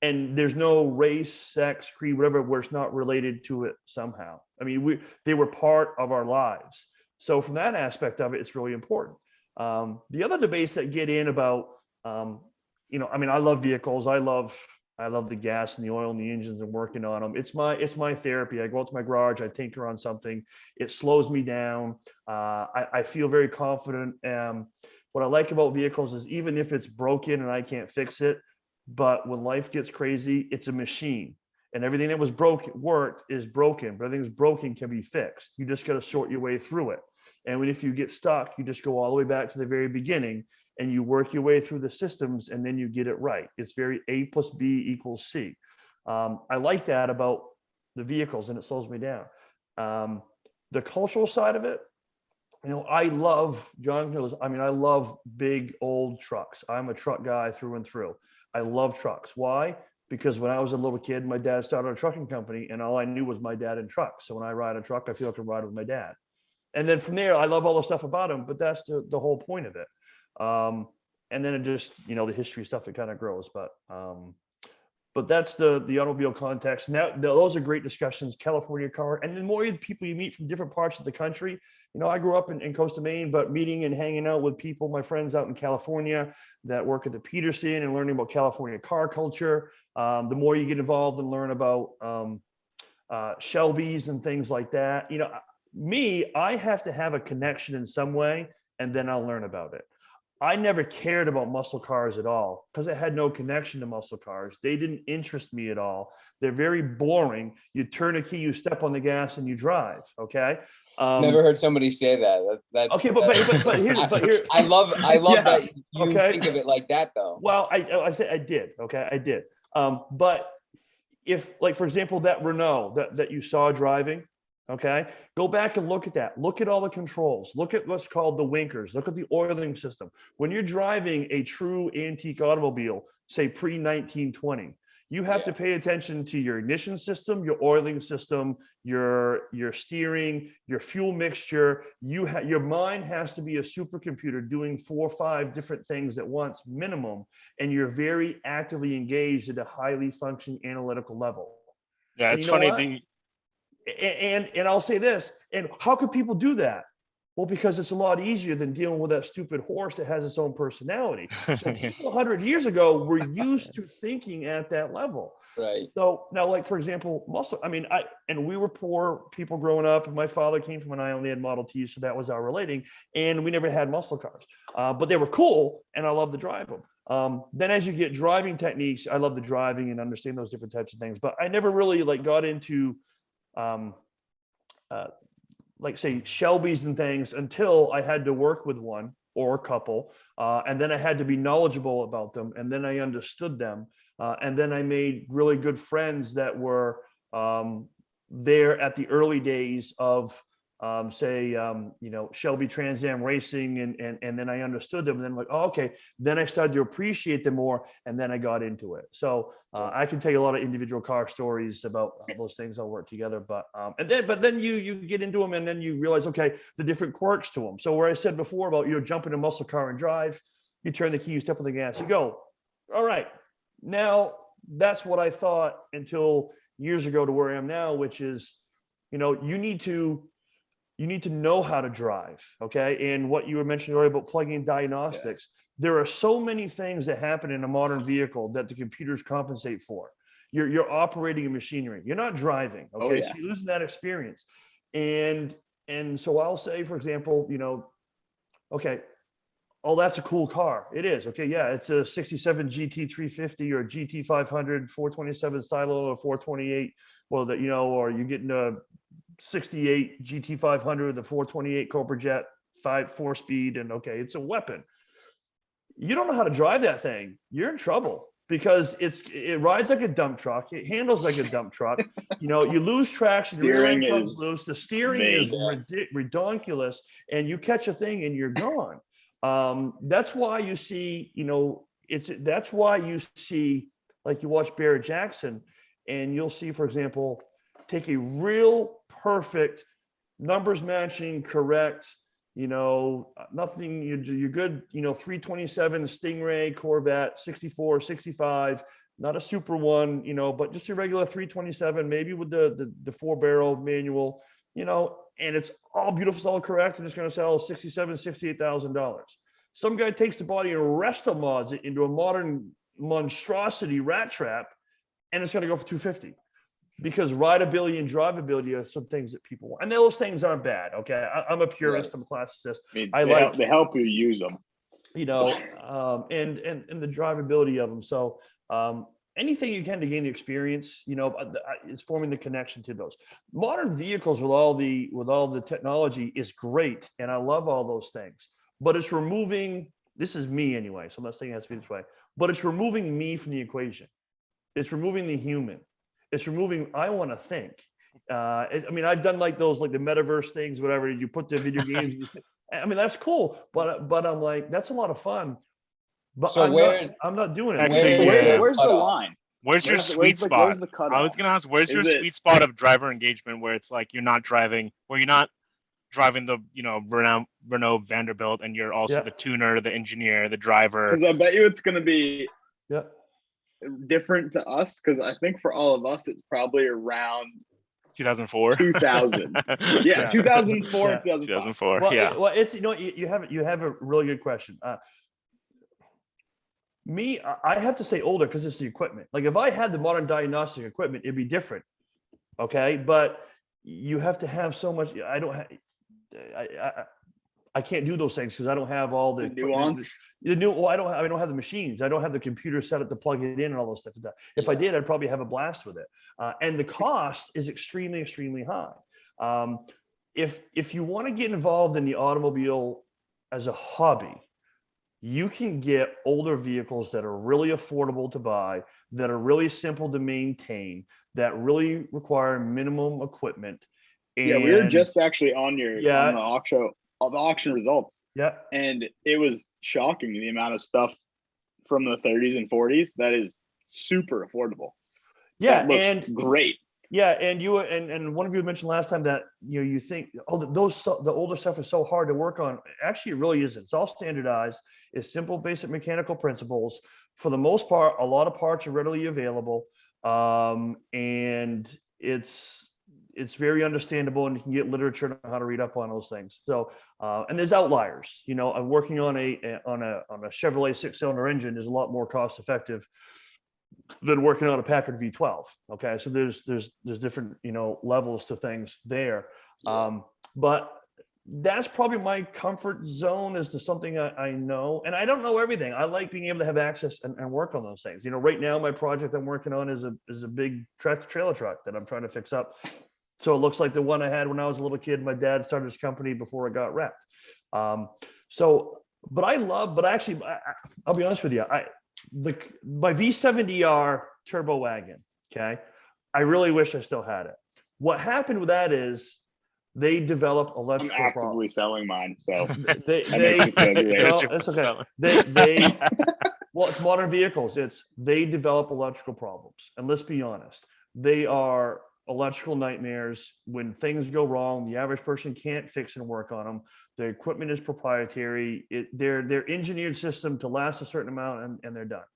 And there's no race, sex, creed, whatever, where it's not related to it somehow. I mean, they were part of our lives. So from that aspect of it, it's really important. The other debates that get in about, you know, I mean, I love vehicles. I love I love the gas and the oil and the engines and working on them. It's my therapy. I go out to my garage, I tinker on something. It slows me down. I feel very confident. What I like about vehicles is even if it's broken and I can't fix it, but when life gets crazy, it's a machine. And everything that was worked is broken, but everything's broken can be fixed. You just got to sort your way through it. And if you get stuck, you just go all the way back to the very beginning and you work your way through the systems and then you get it right. It's very A plus B equals C. I like that about the vehicles and it slows me down. The cultural side of it, I love, John knows, I love big old trucks. I'm a truck guy through and through. I love trucks. Why? Because when I was a little kid, my dad started a trucking company and all I knew was my dad and trucks. So when I ride a truck, I feel like I ride with my dad. And then from there, I love all the stuff about him, but that's the whole point of it. And then it just, the history stuff, it kind of grows, but that's the automobile context. Now, those are great discussions, California car. And the more people you meet from different parts of the country, I grew up in Costa Maine, but meeting and hanging out with people, my friends out in California that work at the Peterson and learning about California car culture. The more you get involved and learn about Shelby's and things like that, I have to have a connection in some way, and then I'll learn about it. I never cared about muscle cars at all because I had no connection to muscle cars. They didn't interest me at all. They're very boring. You turn a key, you step on the gas, and you drive. Okay. Never heard somebody say that. That's okay, but here, I love Yeah. that you Okay. think of it like that, though. Well, I said I did. Okay, I did. But if, like, for example, that Renault that you saw driving, okay, go back and look at that. Look at all the controls. Look at what's called the winkers. Look at the oiling system. When you're driving a true antique automobile, say pre-1920, you have to pay attention to your ignition system, your oiling system, your steering, your fuel mixture. Your mind has to be a supercomputer doing 4 or 5 different things at once minimum, and you're very actively engaged at a highly functioning analytical level. Yeah, And it's you know funny. what? And I'll say this, and how could people do that? Well, because it's a lot easier than dealing with that stupid horse that has its own personality. So people 100 years ago were used to thinking at that level. Right. So now, like, for example, muscle, we were poor people growing up, and my father came from I only had Model T, so that was our relating, and we never had muscle cars, but they were cool, and I love to drive them. Then as you get driving techniques, I love the driving and understand those different types of things, but I never really got into like, say, Shelby's and things until I had to work with one or a couple, and then I had to be knowledgeable about them, and then I understood them, and then I made really good friends that were there at the early days of Shelby Trans Am racing, and then I understood them, and then okay, then I started to appreciate them more, and then I got into it. So I can tell you a lot of individual car stories about how those things all work together, but then you get into them, and then you realize, okay, the different quirks to them. So where I said before about jump in a muscle car and drive, you turn the key, you step on the gas, you go, all right. Now that's what I thought until years ago to where I am now, which is, you need to know how to drive, okay? And what you were mentioning earlier about plug-in diagnostics, there are so many things that happen in a modern vehicle that the computers compensate for. You're operating a machinery. You're not driving, okay? So you're losing that experience. And so I'll say, for example, okay, oh, that's a cool car. It is, okay, yeah, it's a 67 GT350 or GT 500, 427 silo or 428, or you're getting a 68 GT 500, the 428 Cobra Jet 4-speed, and okay, it's a weapon. You don't know how to drive that thing, you're in trouble, because it rides like a dump truck, it handles like a dump truck. You lose traction, the rear end comes loose, the steering is redonkulous, and you catch a thing and you're gone. That's why you see, that's why you see, like, you watch Barrett Jackson, and you'll see, for example, take a real perfect numbers matching, correct, nothing, you're good, 327 Stingray, Corvette, 64, 65, not a super one, but just a regular 327, maybe with the 4-barrel manual, and it's all beautiful, it's all correct, and it's going to sell $68,000. Some guy takes the body and resto mods it into a modern monstrosity rat trap, and it's going to go for 250 because rideability and drivability are some things that people want. And those things aren't bad. Okay. I'm a purist. I'm a classicist. They help you use them, and the drivability of them. So, anything you can to gain the experience, is forming the connection to those modern vehicles with all the technology is great. And I love all those things, but it's removing, this is me anyway, so I'm not saying it has to be this way, but it's removing me from the equation. It's removing the human. It's removing, I want to think. I've done like the metaverse things, whatever, you put the video games, that's cool, but I'm like, that's a lot of fun. But so I'm not doing it. Actually, where's the line? Where's your sweet spot? Where's the cutoff? I was gonna ask, where's your sweet spot of driver engagement where it's like you're not driving the Renault Vanderbilt, and you're also the tuner, the engineer, the driver. Because I bet you it's gonna be different to us. Because I think for all of us, it's probably around 2004. 2000. 2004. 2004. Well, it's you have a really good question. I have to say older because it's the equipment. Like if I had the modern diagnostic equipment, it'd be different. Okay, but you have to have so much. I can't do those things because I don't have all the nuance. I don't have the machines. I don't have the computer set up to plug it in and all those stuff. If I did, I'd probably have a blast with it. And the cost is extremely, extremely high. If you want to get involved in the automobile as a hobby, you can get older vehicles that are really affordable to buy, that are really simple to maintain, that really require minimum equipment. And we were just actually on the auction results. Yeah. And it was shocking the amount of stuff from the 30s and 40s that is super affordable. Yeah, that looks and great. Yeah, and you and one of you mentioned last time that you think, the older stuff is so hard to work on. Actually, it really isn't. It's all standardized. It's simple, basic mechanical principles. For the most part, a lot of parts are readily available, and it's very understandable, and you can get literature on how to read up on those things. So, and there's outliers. I'm working on a Chevrolet 6-cylinder engine is a lot more cost effective than working on a Packard V12. Okay, so there's different levels to things there. But that's probably my comfort zone as to something I know, and I don't know everything. I like being able to have access and work on those things. Right now my project I'm working on is a big tractor trailer truck that I'm trying to fix up, so it looks like the one I had when I was a little kid. My dad started his company before it got wrecked. But I'll be honest with you, my V70R turbo wagon, okay, I really wish I still had it. What happened with that is they developed electrical I'm actively problems. selling mine, so it's okay. Well, it's modern vehicles. They develop electrical problems, and let's be honest, they are electrical nightmares. When things go wrong, the average person can't fix and work on them. The equipment is proprietary. They're engineered system to last a certain amount, and they're done.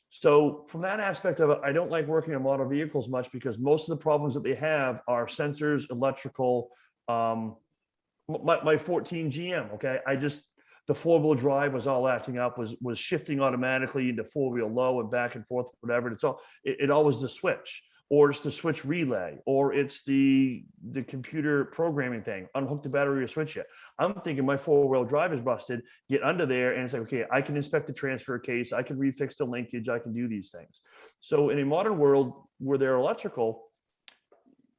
So from that aspect of it, I don't like working on modern vehicles much because most of the problems that they have are sensors, electrical. My 14 GM, okay, the 4-wheel drive was all acting up, was shifting automatically into 4-wheel low and back and forth, whatever. It always the switch. Or it's the switch relay, or it's the computer programming thing. Unhook the battery or switch it. I'm thinking my 4-wheel drive is busted. Get under there, and it's like, okay, I can inspect the transfer case. I can refix the linkage. I can do these things. So in a modern world where they're electrical,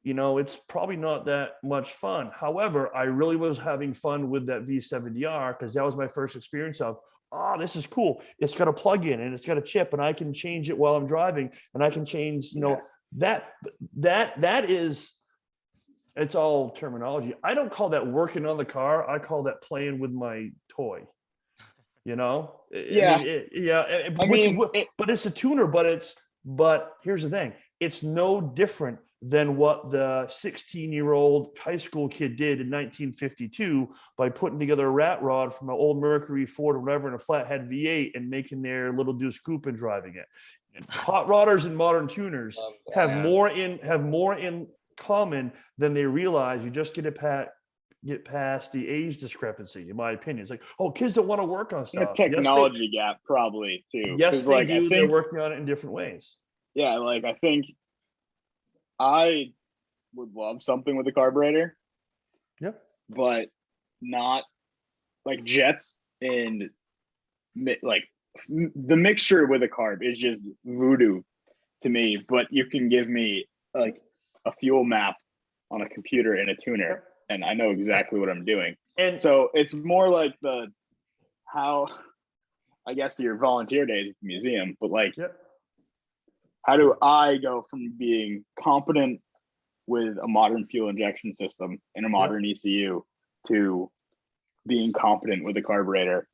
it's probably not that much fun. However, I really was having fun with that V70R because that was my first experience of, this is cool. It's got a plug-in and it's got a chip, and I can change it while I'm driving, and I can change, that is, it's all terminology. I don't call that working on the car. I call that playing with my toy. But it's a tuner. But here's the thing: it's no different than what the 16-year-old high school kid did in 1952 by putting together a rat rod from an old Mercury, Ford, or whatever, in a flathead V8 and making their little deuce coupe and driving it. Hot rodders and modern tuners have more in common than they realize. You just get past the age discrepancy, in my opinion. It's like, kids don't want to work on stuff. The technology gap probably too. Yes, they do. They're working on it in different ways. yeah, like I think I would love something with a carburetor, Yep. but not like jets and like the mixture with a carb is just voodoo to me. But you can give me like a fuel map on a computer and a tuner, and I know exactly what I'm doing. And So it's more like how I guess your volunteer days at the museum, but like yep. how do I go from being competent with a modern fuel injection system and a modern ECU to being competent with a carburetor?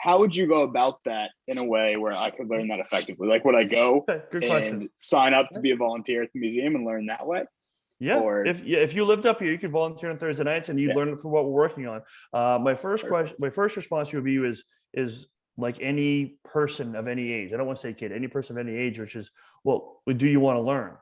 How would you go about that in a way where I could learn that effectively? Like, would I go Okay, good and question. sign up to be a volunteer at the museum and learn that way? Yeah, Or if you lived up here, you could volunteer on Thursday nights and you learn it from what we're working on. My first response to you is like any person of any age. I don't want to say kid, any person of any age, which is, well, do you want to learn?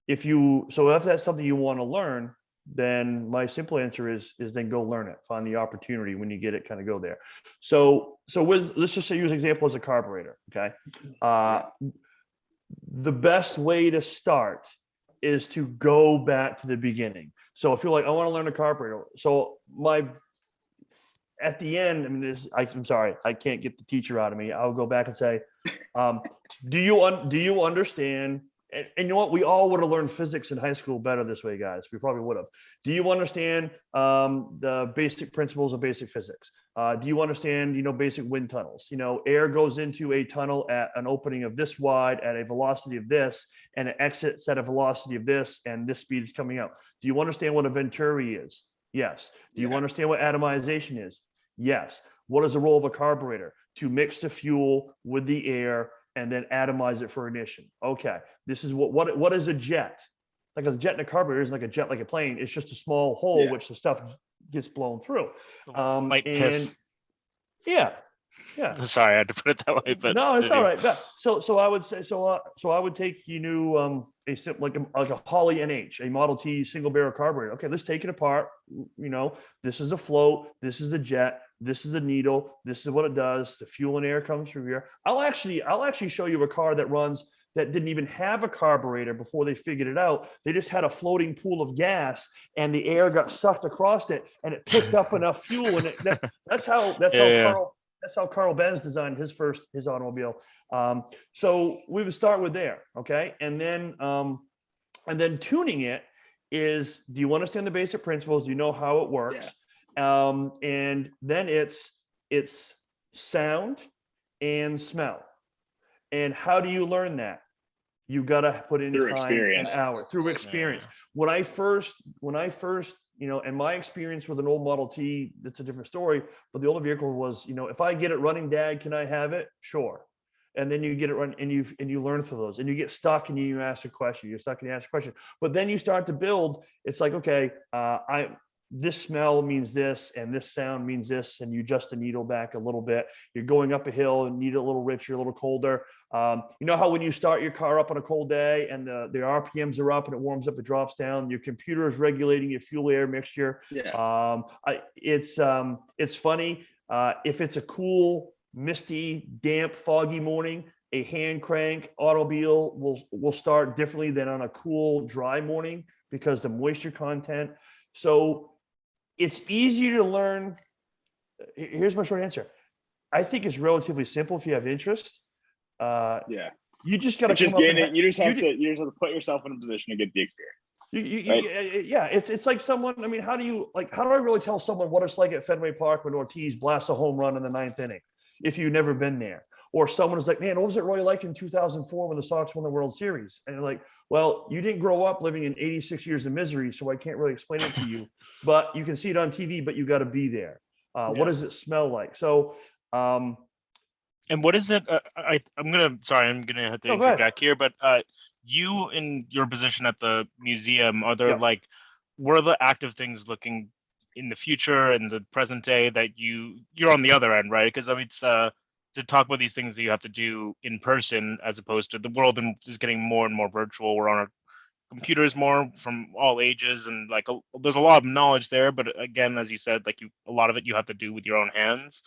If that's something you want to learn, then my simple answer is then go learn it. Find the opportunity when you get it, kind of go there. So let's just say use an example as a carburetor. Okay, the best way to start is to go back to the beginning. So if you're like, I want to learn a carburetor. So at the end, I mean, I'm sorry, I can't get the teacher out of me. I'll go back and say, do you understand? And you know what? We all would have learned physics in high school better this way, guys. We probably would have. Do you understand the basic principles of basic physics? Do you understand, basic wind tunnels? Air goes into a tunnel at an opening of this wide at a velocity of this, and it exits at a velocity of this, and this speed is coming out. Do you understand what a venturi is? Yes. Do you understand what atomization is? Yes. What is the role of a carburetor? To mix the fuel with the air and then atomize it for ignition. Okay, this is what is a jet? Like a jet in a carburetor isn't like a jet like a plane. It's just a small hole which the stuff gets blown through. Piss. Yeah. I'm sorry, I had to put it that way, but no, it's all right. So I would say so I would take a Holley NH, a Model T single barrel carburetor. Okay, let's take it apart. This is a float, this is a jet, this is a needle, this is what it does. The fuel and air comes through here. I'll actually show you a car that didn't even have a carburetor before they figured it out. They just had a floating pool of gas, and the air got sucked across it, and it picked up enough fuel, and that's how Carl Benz designed his automobile. So we would start with there, okay, and then tuning it is: do you understand the basic principles? Do you know how it works? And then it's sound and smell. And how do you learn that? You got to put in through time experience. and hour through experience. When I first, and my experience with an old Model T, that's a different story. But the older vehicle was, if I get it running, Dad, can I have it? Sure. And then you get it run, and you learn for those, and you get stuck, and you ask a question. You're stuck, and you ask a question. But then you start to build. It's like, okay, this smell means this, and this sound means this, and you adjust the needle back a little bit. You're going up a hill and need it a little richer, a little colder. You know how when you start your car up on a cold day and the RPMs are up and it warms up, it drops down. Your computer is regulating your fuel air mixture. It's funny. If it's a cool, misty, damp, foggy morning, a hand crank automobile will start differently than on a cool, dry morning because the moisture content. So it's easier to learn. Here's my short answer. I think it's relatively simple if you have interest. You just got to come up. You just have to put yourself in a position to get the experience. It's like someone. I mean, how do I really tell someone what it's like at Fenway Park when Ortiz blasts a home run in the ninth inning if you've never been there? Or someone is like, man, what was it really like in 2004 when the Sox won the World Series? And you're like, well, you didn't grow up living in 86 years of misery, so I can't really explain it to you. But you can see it on TV, but you got to be there. What does it smell like? So, and what is it? I'm gonna have to interject here, but you in your position at the museum, are there what are the active things looking in the future and the present day that you're on the other end, right? Because I mean, it's to talk about these things that you have to do in person as opposed to the world is getting more and more virtual. We're on our computers more from all ages, and there's a lot of knowledge there, but again, as you said, a lot of it you have to do with your own hands.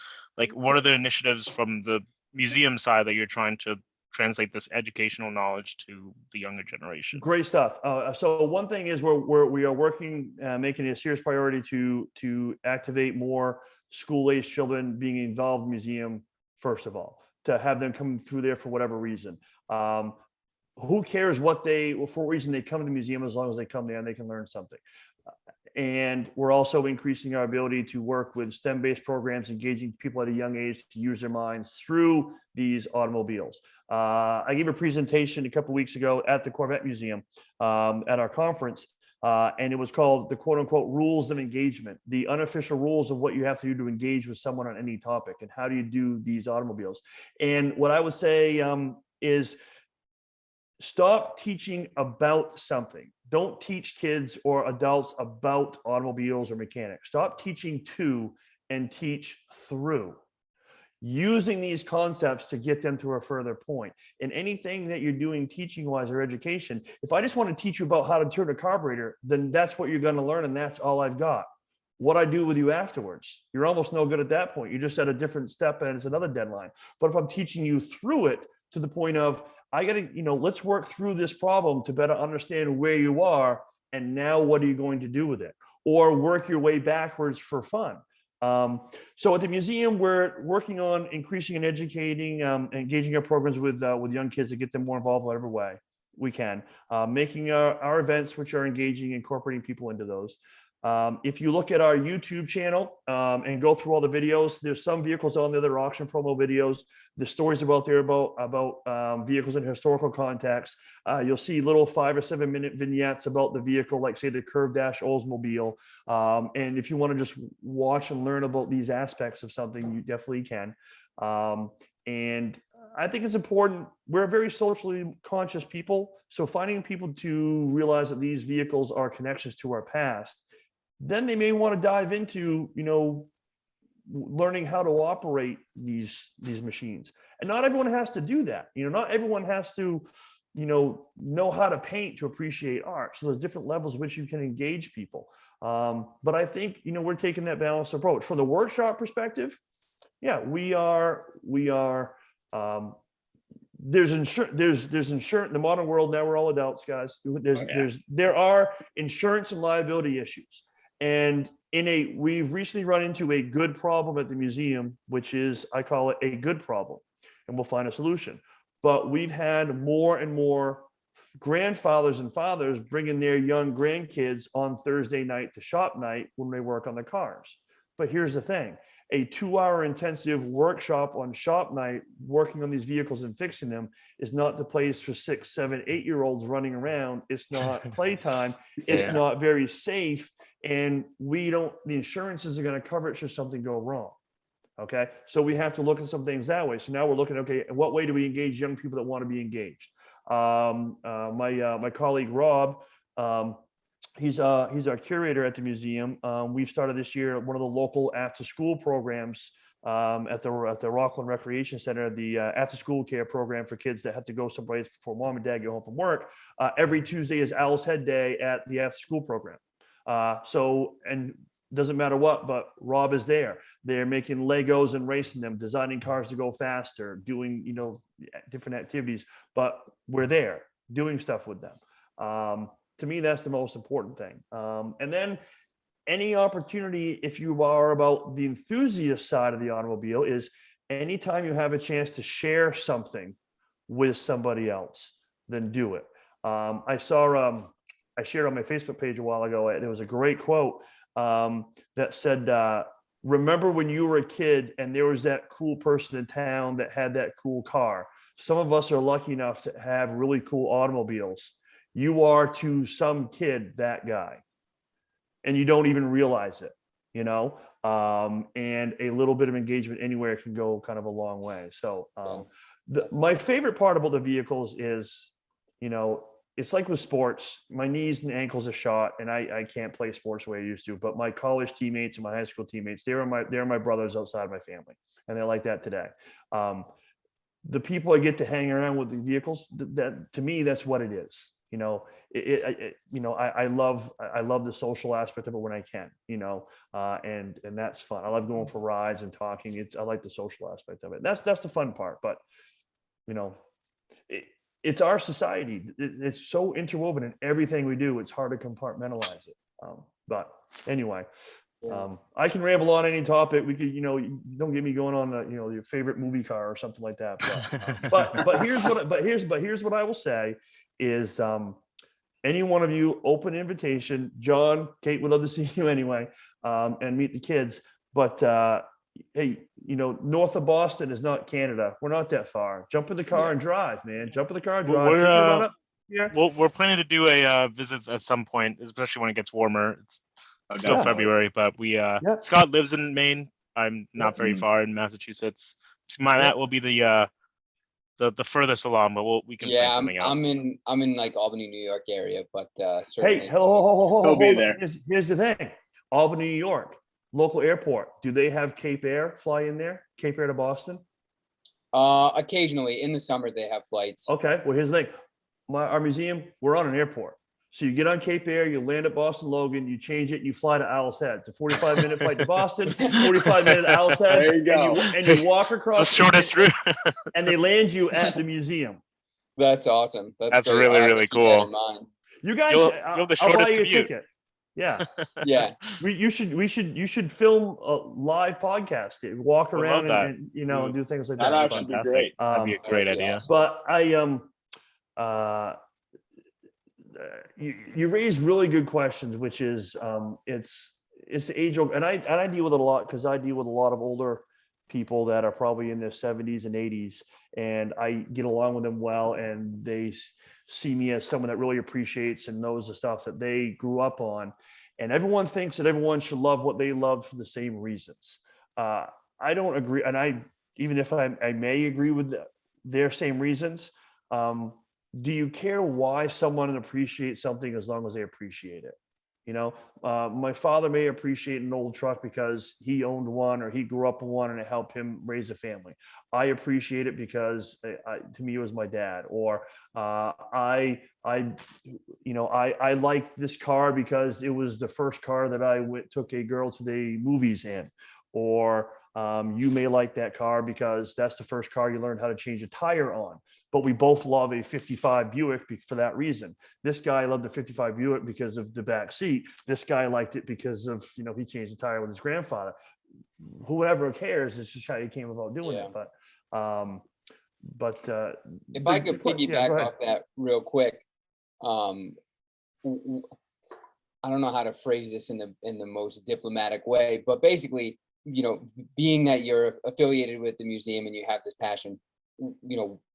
What are the initiatives from the museum side that you're trying to translate this educational knowledge to the younger generation? Great stuff. So one thing is we are working, making it a serious priority to activate more school-aged children being involved in the museum. First of all, to have them come through there for whatever reason. Who cares for what reason they come to the museum, as long as they come there and they can learn something. And we're also increasing our ability to work with STEM-based programs, engaging people at a young age to use their minds through these automobiles. I gave a presentation a couple of weeks ago at the Corvette Museum at our conference, and it was called the quote unquote rules of engagement, the unofficial rules of what you have to do to engage with someone on any topic, and how do you do these automobiles. And what I would say is, stop teaching about something. Don't teach kids or adults about automobiles or mechanics. Stop teaching to and teach through. Using these concepts to get them to a further point. And anything that you're doing teaching-wise or education, if I just want to teach you about how to turn a carburetor, then that's what you're going to learn, and that's all I've got. What I do with you afterwards, you're almost no good at that point. You're just at a different step, and it's another deadline. But if I'm teaching you through it to the point of, I got to, let's work through this problem to better understand where you are, and now what are you going to do with it? Or work your way backwards for fun. So at the museum, we're working on increasing and educating, engaging our programs with young kids to get them more involved in whatever way we can, making our events, which are engaging, incorporating people into those. If you look at our YouTube channel and go through all the videos, there's some vehicles on there that are auction promo videos. The stories about vehicles in historical context. You'll see little 5 or 7 minute vignettes about the vehicle, like say the Curved Dash Oldsmobile. And if you want to just watch and learn about these aspects of something, you definitely can. And I think it's important. We're very socially conscious people. So finding people to realize that these vehicles are connections to our past, then they may want to dive into, learning how to operate these machines. And not everyone has to do that. Not everyone has to, know how to paint to appreciate art. So there's different levels which you can engage people. But I think, we're taking that balanced approach. From the workshop perspective, yeah, we are. There's insurance in the modern world. Now we're all adults, guys. There are insurance and liability issues. And we've recently run into a good problem at the museum, which is, I call it a good problem, and we'll find a solution. But we've had more and more grandfathers and fathers bringing their young grandkids on Thursday night to shop night when they work on the cars. But here's the thing. A 2-hour intensive workshop on shop night, working on these vehicles and fixing them, is not the place for 6, 7, 8-year-olds running around. It's not playtime. It's not very safe. And the insurances are going to cover it should something go wrong. Okay. So we have to look at some things that way. So now we're looking, okay, in what way do we engage young people that want to be engaged? My colleague, Rob, he's our curator at the museum. We've started this year one of the local after school programs at the Rockland Recreation Center, the after school care program for kids that have to go someplace before mom and dad get home from work. Every Tuesday is Owl's Head Day at the after school program. And doesn't matter what, but Rob is there. They're making Legos and racing them, designing cars to go faster, doing, different activities, but we're there doing stuff with them. To me, that's the most important thing. And then any opportunity, if you are about the enthusiast side of the automobile, is anytime you have a chance to share something with somebody else, then do it. I shared on my Facebook page a while ago, there was a great quote that said, remember when you were a kid and there was that cool person in town that had that cool car. Some of us are lucky enough to have really cool automobiles. You are to some kid that guy, and you don't even realize it, and a little bit of engagement anywhere can go kind of a long way. So my favorite part about the vehicles is, it's like with sports, my knees and ankles are shot and I can't play sports the way I used to, but my college teammates and my high school teammates, they're my brothers outside my family. And they're like that today. The people I get to hang around with the vehicles, that to me, that's what it is. I love the social aspect of it when I can, and that's fun. I love going for rides and talking. I like the social aspect of it. That's the fun part, but it's our society. It's so interwoven in everything we do. It's hard to compartmentalize it. But anyway, I can ramble on any topic. We could, don't get me going on, your favorite movie car or something like that. But here's what I will say is, any one of you, open invitation. John, Kate, would love to see you anyway, and meet the kids. But hey, north of Boston is not Canada. We're not that far. Jump in the car and drive, man. Jump in the car and drive. Take a run up here. We're planning to do a visit at some point, especially when it gets warmer. It's still February, but Scott lives in Maine. I'm not very far in Massachusetts. That will be the furthest along, but we can plan something out. I'm in like Albany, New York area, but certainly. Hey, hold be on. there. Here's the thing. Albany, New York, local airport. Do they have Cape Air fly in there? Cape Air to Boston? Occasionally in the summer they have flights. Okay. Well, here's the thing. Our museum, we're on an airport. So you get on Cape Air, you land at Boston Logan, you change it, and you fly to Owl's Head. It's a 45-minute flight to Boston, 45-minute Owl's Head. There you go. And you walk across the shortest route. And they land you at the museum. That's awesome. That's really, really cool. You guys, you're the I'll buy shortest you a commute. ticket. Yeah. Yeah. You should film a live podcast. Walk around and do things like that. That'd actually be great. That'd be a great idea. But you raise really good questions, which is it's the age old, and I deal with it a lot because I deal with a lot of older people that are probably in their 70s and 80s, and I get along with them well, and they see me as someone that really appreciates and knows the stuff that they grew up on. And everyone thinks that everyone should love what they love for the same reasons. I don't agree, and even if I may agree with their same reasons. Do you care why someone appreciates something as long as they appreciate it? My father may appreciate an old truck because he owned one or he grew up in one and it helped him raise a family. I appreciate it because to me it was my dad. Or I liked this car because it was the first car that I took a girl to the movies in. Or you may like that car because that's the first car you learned how to change a tire on. But we both love a 55 Buick for that reason. This guy loved the 55 Buick because of the back seat. This guy liked it because of, he changed the tire with his grandfather. Whoever cares, it's just how he came about doing it. But if I could piggyback off that real quick, I don't know how to phrase this in the most diplomatic way, but basically, being that you're affiliated with the museum and you have this passion,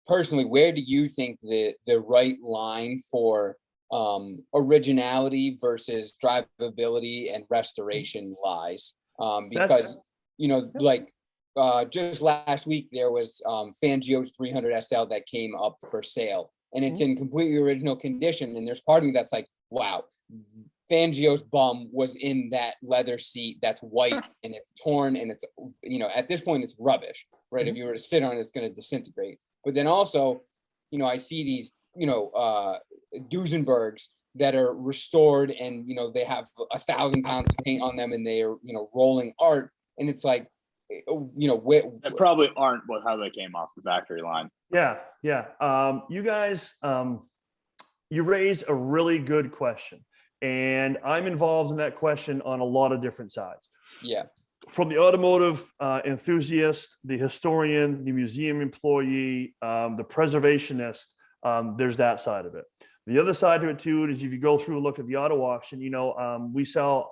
personally, where do you think the right line for originality versus drivability and restoration lies? Because, just last week there was Fangio's 300 SL that came up for sale, and it's in completely original condition. And there's part of me that's like, wow, Fangio's bum was in that leather seat that's white and it's torn and it's, at this point it's rubbish, right? If you were to sit on it, it's going to disintegrate. But then also, I see these, Duesenbergs that are restored and, they have 1,000 pounds of paint on them and they are, rolling art. And it's like, They probably aren't how they came off the factory line. Yeah. You guys, you raise a really good question. And I'm involved in that question on a lot of different sides. Yeah. From the automotive enthusiast, the historian, the museum employee, the preservationist, there's that side of it. The other side to it too is if you go through and look at the auto auction, we sell,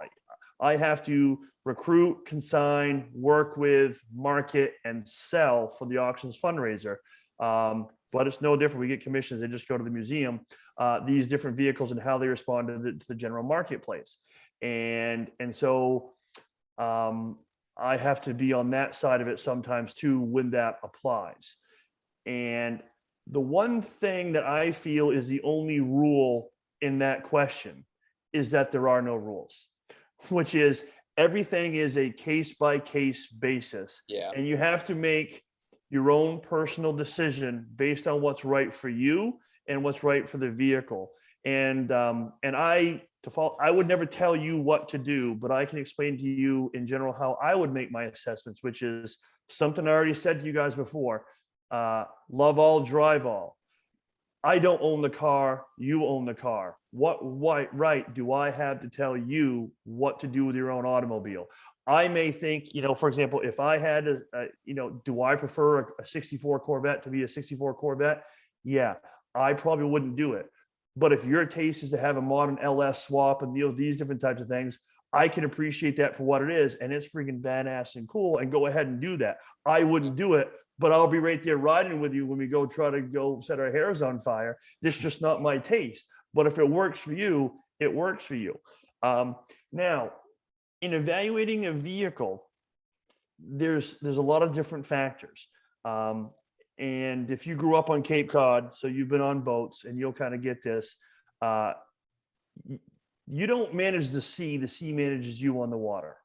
I have to recruit, consign, work with, market, and sell for the auction's fundraiser. But it's no different. We get commissions. They just go to the museum, these different vehicles and how they respond to the general marketplace. And so I have to be on that side of it sometimes too when that applies. And the one thing that I feel is the only rule in that question is that there are no rules, which is everything is a case-by-case basis. Yeah. And you have to make your own personal decision based on what's right for you and what's right for the vehicle. And I would never tell you what to do, but I can explain to you in general how I would make my assessments, which is something I already said to you guys before. Love all, drive all. I don't own the car, you own the car. What right do I have to tell you what to do with your own automobile? I may think, for example, if I had do I prefer a 64 Corvette to be a 64 Corvette? Yeah, I probably wouldn't do it. But if your taste is to have a modern LS swap and these different types of things, I can appreciate that for what it is, and it's freaking badass and cool, and go ahead and do that. I wouldn't do it, but I'll be right there riding with you when we go try to go set our hairs on fire. This is just not my taste. But if it works for you, it works for you. Now, in evaluating a vehicle, there's a lot of different factors. And if you grew up on Cape Cod, so you've been on boats, and you'll kind of get this, you don't manage the sea manages you on the water.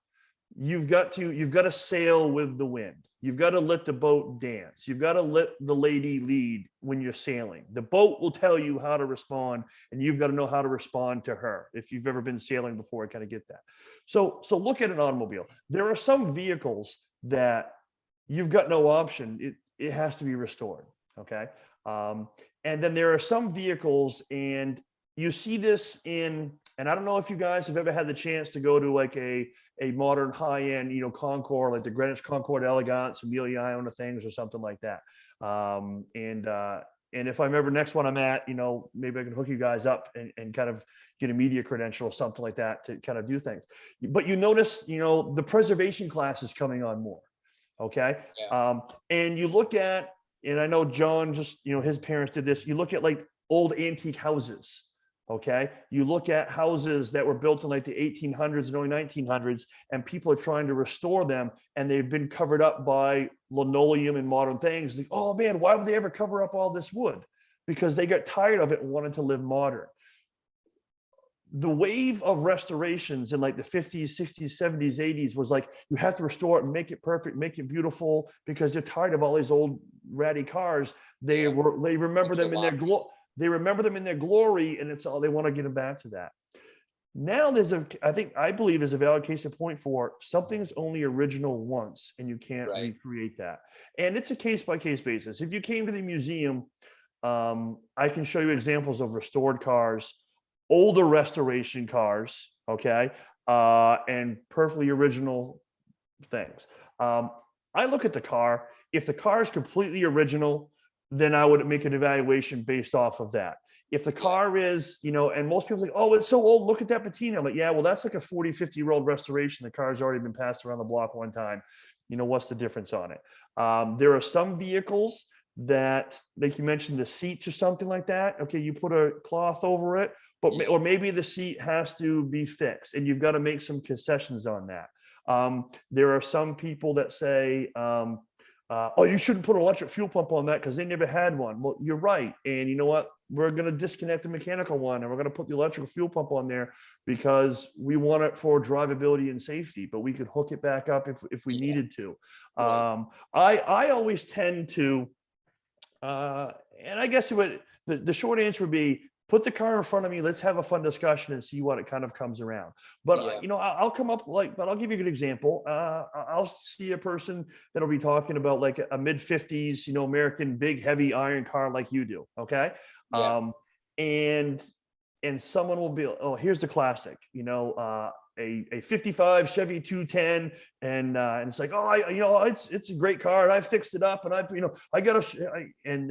You've got to sail with the wind. You've got to let the boat dance. You've got to let the lady lead when you're sailing. The boat will tell you how to respond, and you've got to know how to respond to her. If you've ever been sailing before, I kind of get that. So look at an automobile. There are some vehicles that you've got no option. It has to be restored. Okay. And then there are some vehicles, and you see this and I don't know if you guys have ever had the chance to go to like a modern high-end, Concours, like the Greenwich Concours Elegance, Amelia Iona things or something like that. And if I'm ever next one I'm at, maybe I can hook you guys up and kind of get a media credential or something like that to kind of do things. But you notice, the preservation class is coming on more. Okay. Yeah. And you look at, and I know John just, his parents did this. You look at like old antique houses. Okay. You look at houses that were built in like the 1800s and early 1900s, and people are trying to restore them, and they've been covered up by linoleum and modern things. Like, oh man, why would they ever cover up all this wood? Because they got tired of it and wanted to live modern. The wave of restorations in like the 50s, 60s, 70s, 80s was like, you have to restore it and make it perfect, make it beautiful, because they're tired of all these old ratty cars. They remember them in their glory. They remember them in their glory, and it's all they want to get them back to that. Now I believe there's a valid case in point for something's only original once, and you can't recreate that. And it's a case by case basis. If you came to the museum, I can show you examples of restored cars, older restoration cars, okay, and perfectly original things. I look at the car. If the car is completely original, then I would make an evaluation based off of that. If the car is, and most people think, oh, it's so old, look at that patina. I'm like, yeah, well, that's like a 40, 50-year-old restoration. The car's already been passed around the block one time. What's the difference on it? There are some vehicles that, like you mentioned, the seats or something like that. Okay, you put a cloth over it, or maybe the seat has to be fixed, and you've got to make some concessions on that. There are some people that say, oh, you shouldn't put an electric fuel pump on that because they never had one. Well, you're right. And you know what? We're going to disconnect the mechanical one, and we're going to put the electric fuel pump on there because we want it for drivability and safety, but we could hook it back up if we needed to. Right. I always tend to, and I guess the short answer would be, put the car in front of me. Let's have a fun discussion and see what it kind of comes around. But I'll come up but I'll give you a good example. I'll see a person that'll be talking about like a mid 50s, American big heavy iron car like you do. Okay. Yeah. And someone will be, oh, here's the classic, a 55 Chevy 210, and it's like, oh, it's a great car, and I fixed it up, and and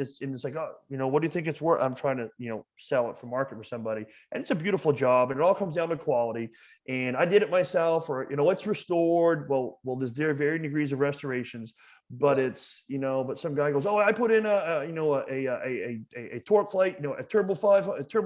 it's like, oh, what do you think it's worth? I'm trying to, sell it for market for somebody, and it's a beautiful job, and it all comes down to quality. And I did it myself, or it's restored. Well, there's varying degrees of restorations, but it's, but some guy goes, oh, I put in a torque flight, a turbo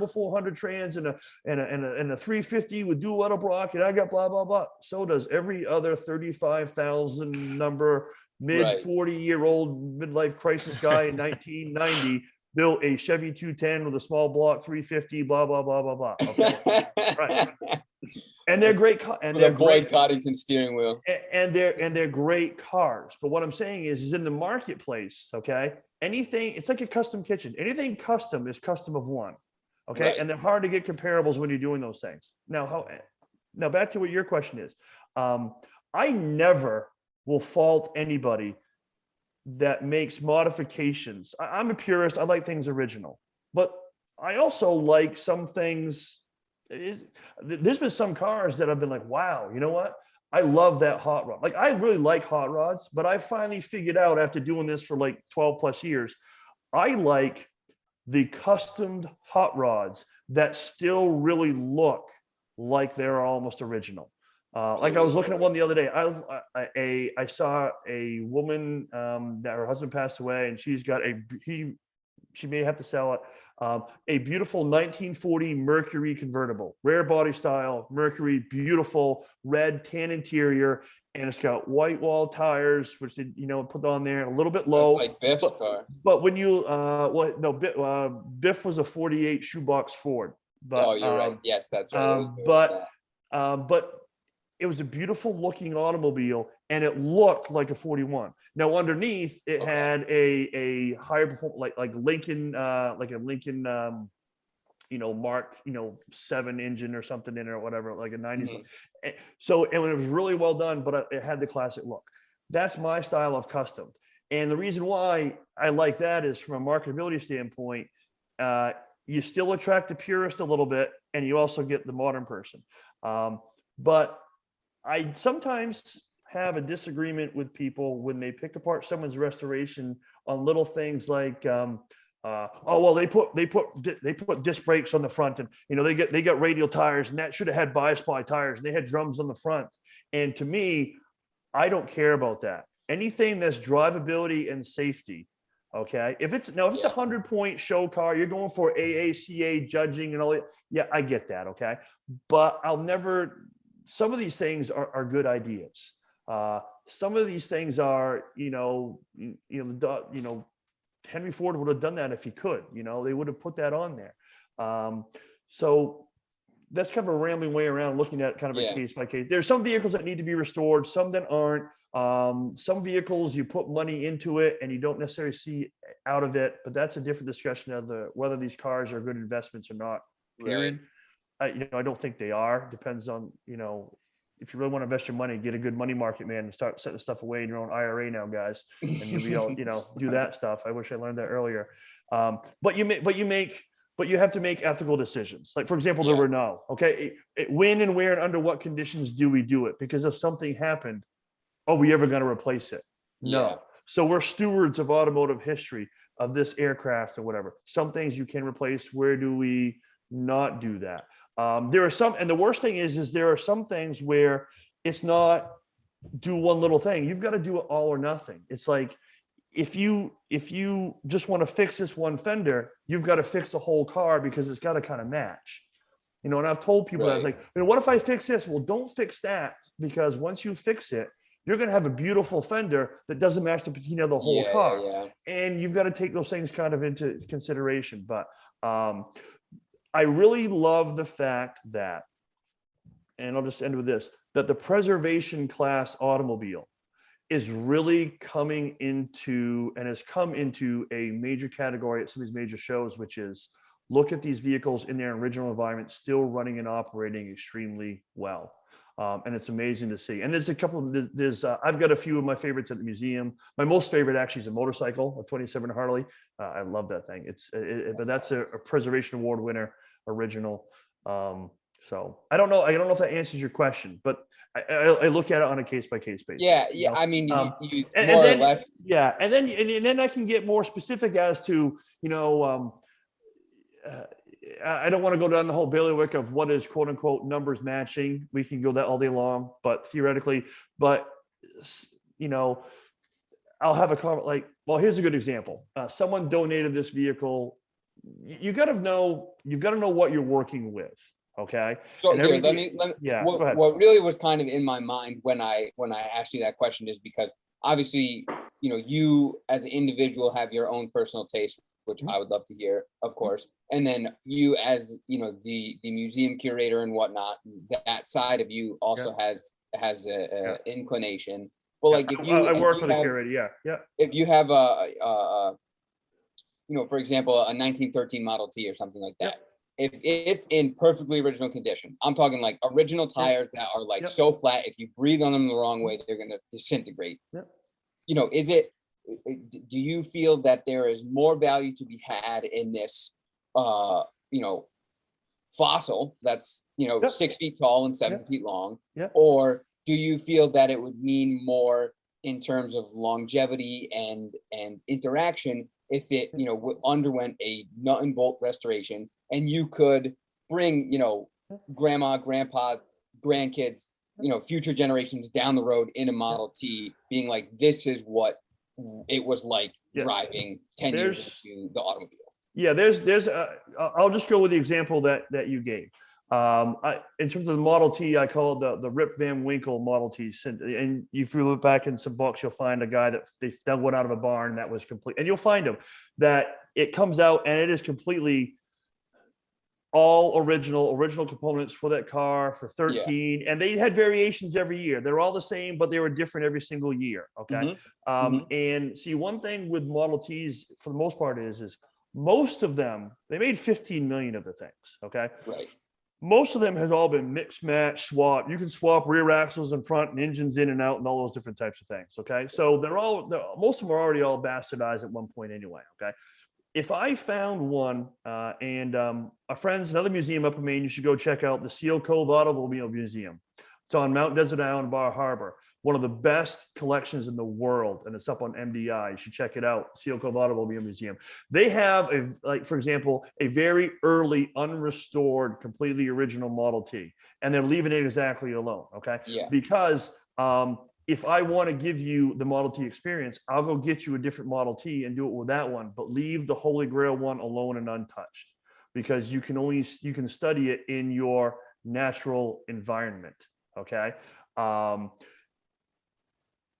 400 trans and a 350 with dual Edelbrock, and I got blah blah blah. So does every other 35,000 number mid 40-year-old midlife crisis guy in 1990 built a Chevy 210 with a small block 350, blah blah blah blah blah. Okay, right. And they're great, and they're great Coddington steering wheel, and they're great cars. But what I'm saying is in the marketplace, okay, it's like a custom kitchen. Anything custom is custom of one, okay, right. And they're hard to get comparables when you're doing those things. Now back to what your question is. I never will fault anybody that makes modifications. I'm a purist. I like things original. but I also like some things. There's been some cars that I've been like, wow, you know what? I love that hot rod. Like, I really like hot rods, but I finally figured out after doing this for like 12 plus years, I like the customed hot rods that still really look like they're almost original. Like I was looking at one the other day. I saw a woman that her husband passed away, and she's got she may have to sell it. A beautiful 1940 Mercury convertible, rare body style, Mercury, beautiful red tan interior, and it's got white wall tires, which they, put on there a little bit low. It's like Biff's car. But when you, Biff was a 48 shoebox Ford. But, oh, you're right. Yes, that's right. But it was a beautiful looking automobile, and it looked like a 41. Now underneath it had a higher performance, like Lincoln, like a Lincoln, Mark, 7 engine or something in it or whatever, like a 90s. Mm-hmm. So, and it was really well done, but it had the classic look. That's my style of custom. And the reason why I like that is from a marketability standpoint, you still attract the purist a little bit, and you also get the modern person. But I sometimes have a disagreement with people when they pick apart someone's restoration on little things like, they put disc brakes on the front, and they got radial tires, and that should have had bias-ply tires, and they had drums on the front. And to me, I don't care about that. Anything that's drivability and safety. Okay, if it's a 100-point show car, you're going for AACA judging and all that. Yeah, I get that. Okay, but I'll never. Some of these things are good ideas. Some of these things are, Henry Ford would have done that if he could. They would have put that on there. So that's kind of a rambling way around looking at kind of a case by case. There's some vehicles that need to be restored, some that aren't. Some vehicles you put money into it and you don't necessarily see out of it, but that's a different discussion of whether these cars are good investments or not. Period. Right. I don't think they are. Depends on, if you really want to invest your money, get a good money market man and start setting stuff away in your own IRA now, guys, and you'll be able, do that stuff. I wish I learned that earlier. But you have to make ethical decisions. Like, for example, the Renault. Okay, when and where and under what conditions do we do it? Because if something happened, are we ever going to replace it? No. Yeah. So we're stewards of automotive history of this aircraft or whatever. Some things you can replace. Where do we not do that? There are some, and the worst thing is there are some things where it's not do one little thing. You've got to do it all or nothing. It's like, if you just want to fix this one fender, you've got to fix the whole car because it's got to kind of match. And I've told people, I was like, what if I fix this? Well, don't fix that, because once you fix it, you're going to have a beautiful fender that doesn't match the patina of the whole car. Yeah. And you've got to take those things kind of into consideration. But I really love the fact that, and I'll just end with this, that the preservation class automobile is really coming into and has come into a major category at some of these major shows, which is look at these vehicles in their original environment, still running and operating extremely well. And it's amazing to see. And there's a couple of, I've got a few of my favorites at the museum. My most favorite actually is a motorcycle, a 27 Harley. I love that thing. But that's a preservation award winner, original. So I don't know if that answers your question, but I look at it on a case by case basis. Yeah. I mean, you more or less. Yeah. And then I can get more specific as to, I don't want to go down the whole bailiwick of what is quote unquote numbers matching. We can go that all day long, but theoretically, I'll have a comment like, well, here's a good example. Someone donated this vehicle. You've got to know what you're working with. Okay. So here, let me what really was kind of in my mind when I asked you that question is because obviously, you as an individual have your own personal taste, which I would love to hear, of course. And then you as, the museum curator and whatnot, that side of you also has a inclination. But like if you I work with a curator, if you have for example, a 1913 Model T or something like that, if it's in perfectly original condition, I'm talking like original tires that are like so flat, if you breathe on them the wrong way, they're going to disintegrate. Do you feel that there is more value to be had in this you know, fossil that's, you know, Yep. 6 feet tall and 7 Yep. feet long? Yep. Or do you feel that it would mean more in terms of longevity and interaction if it, you know, underwent a nut and bolt restoration, and you could bring, you know, grandma, grandpa, grandkids, you know, future generations down the road in a Model T, being like, this is what it was like Yeah. driving 10 years There's- into the automobile? Yeah, I'll just go with the example that you gave. In terms of the Model T, I call it the Rip Van Winkle Model T. And if you look back in some books, you'll find a guy that went out of a barn that was complete. And you'll find him that it comes out and it is completely all original components for that car for 13. And they had variations every year. They're all the same, but they were different every single year. Okay. And see, one thing with Model Ts for the most part is most of them, they made 15 million of the things. Okay. Right. Most of them has all been mix, match, swap. You can swap rear axles in front and engines in and out and all those different types of things. Okay. So most of them are already all bastardized at one point anyway. Okay. If I found one, and a friend's another museum up in Maine, you should go check out the Seal Cove Automobile Museum. It's on Mount Desert Island, Bar Harbor. One of the best collections in the world, and it's up on MDI. You should check it out, Seal Cove Automobile Museum. They have, for example, a very early, unrestored, completely original Model T, and they're leaving it exactly alone, okay? Yeah. Because if I want to give you the Model T experience, I'll go get you a different Model T and do it with that one, but leave the Holy Grail one alone and untouched, because you can study it in your natural environment, okay?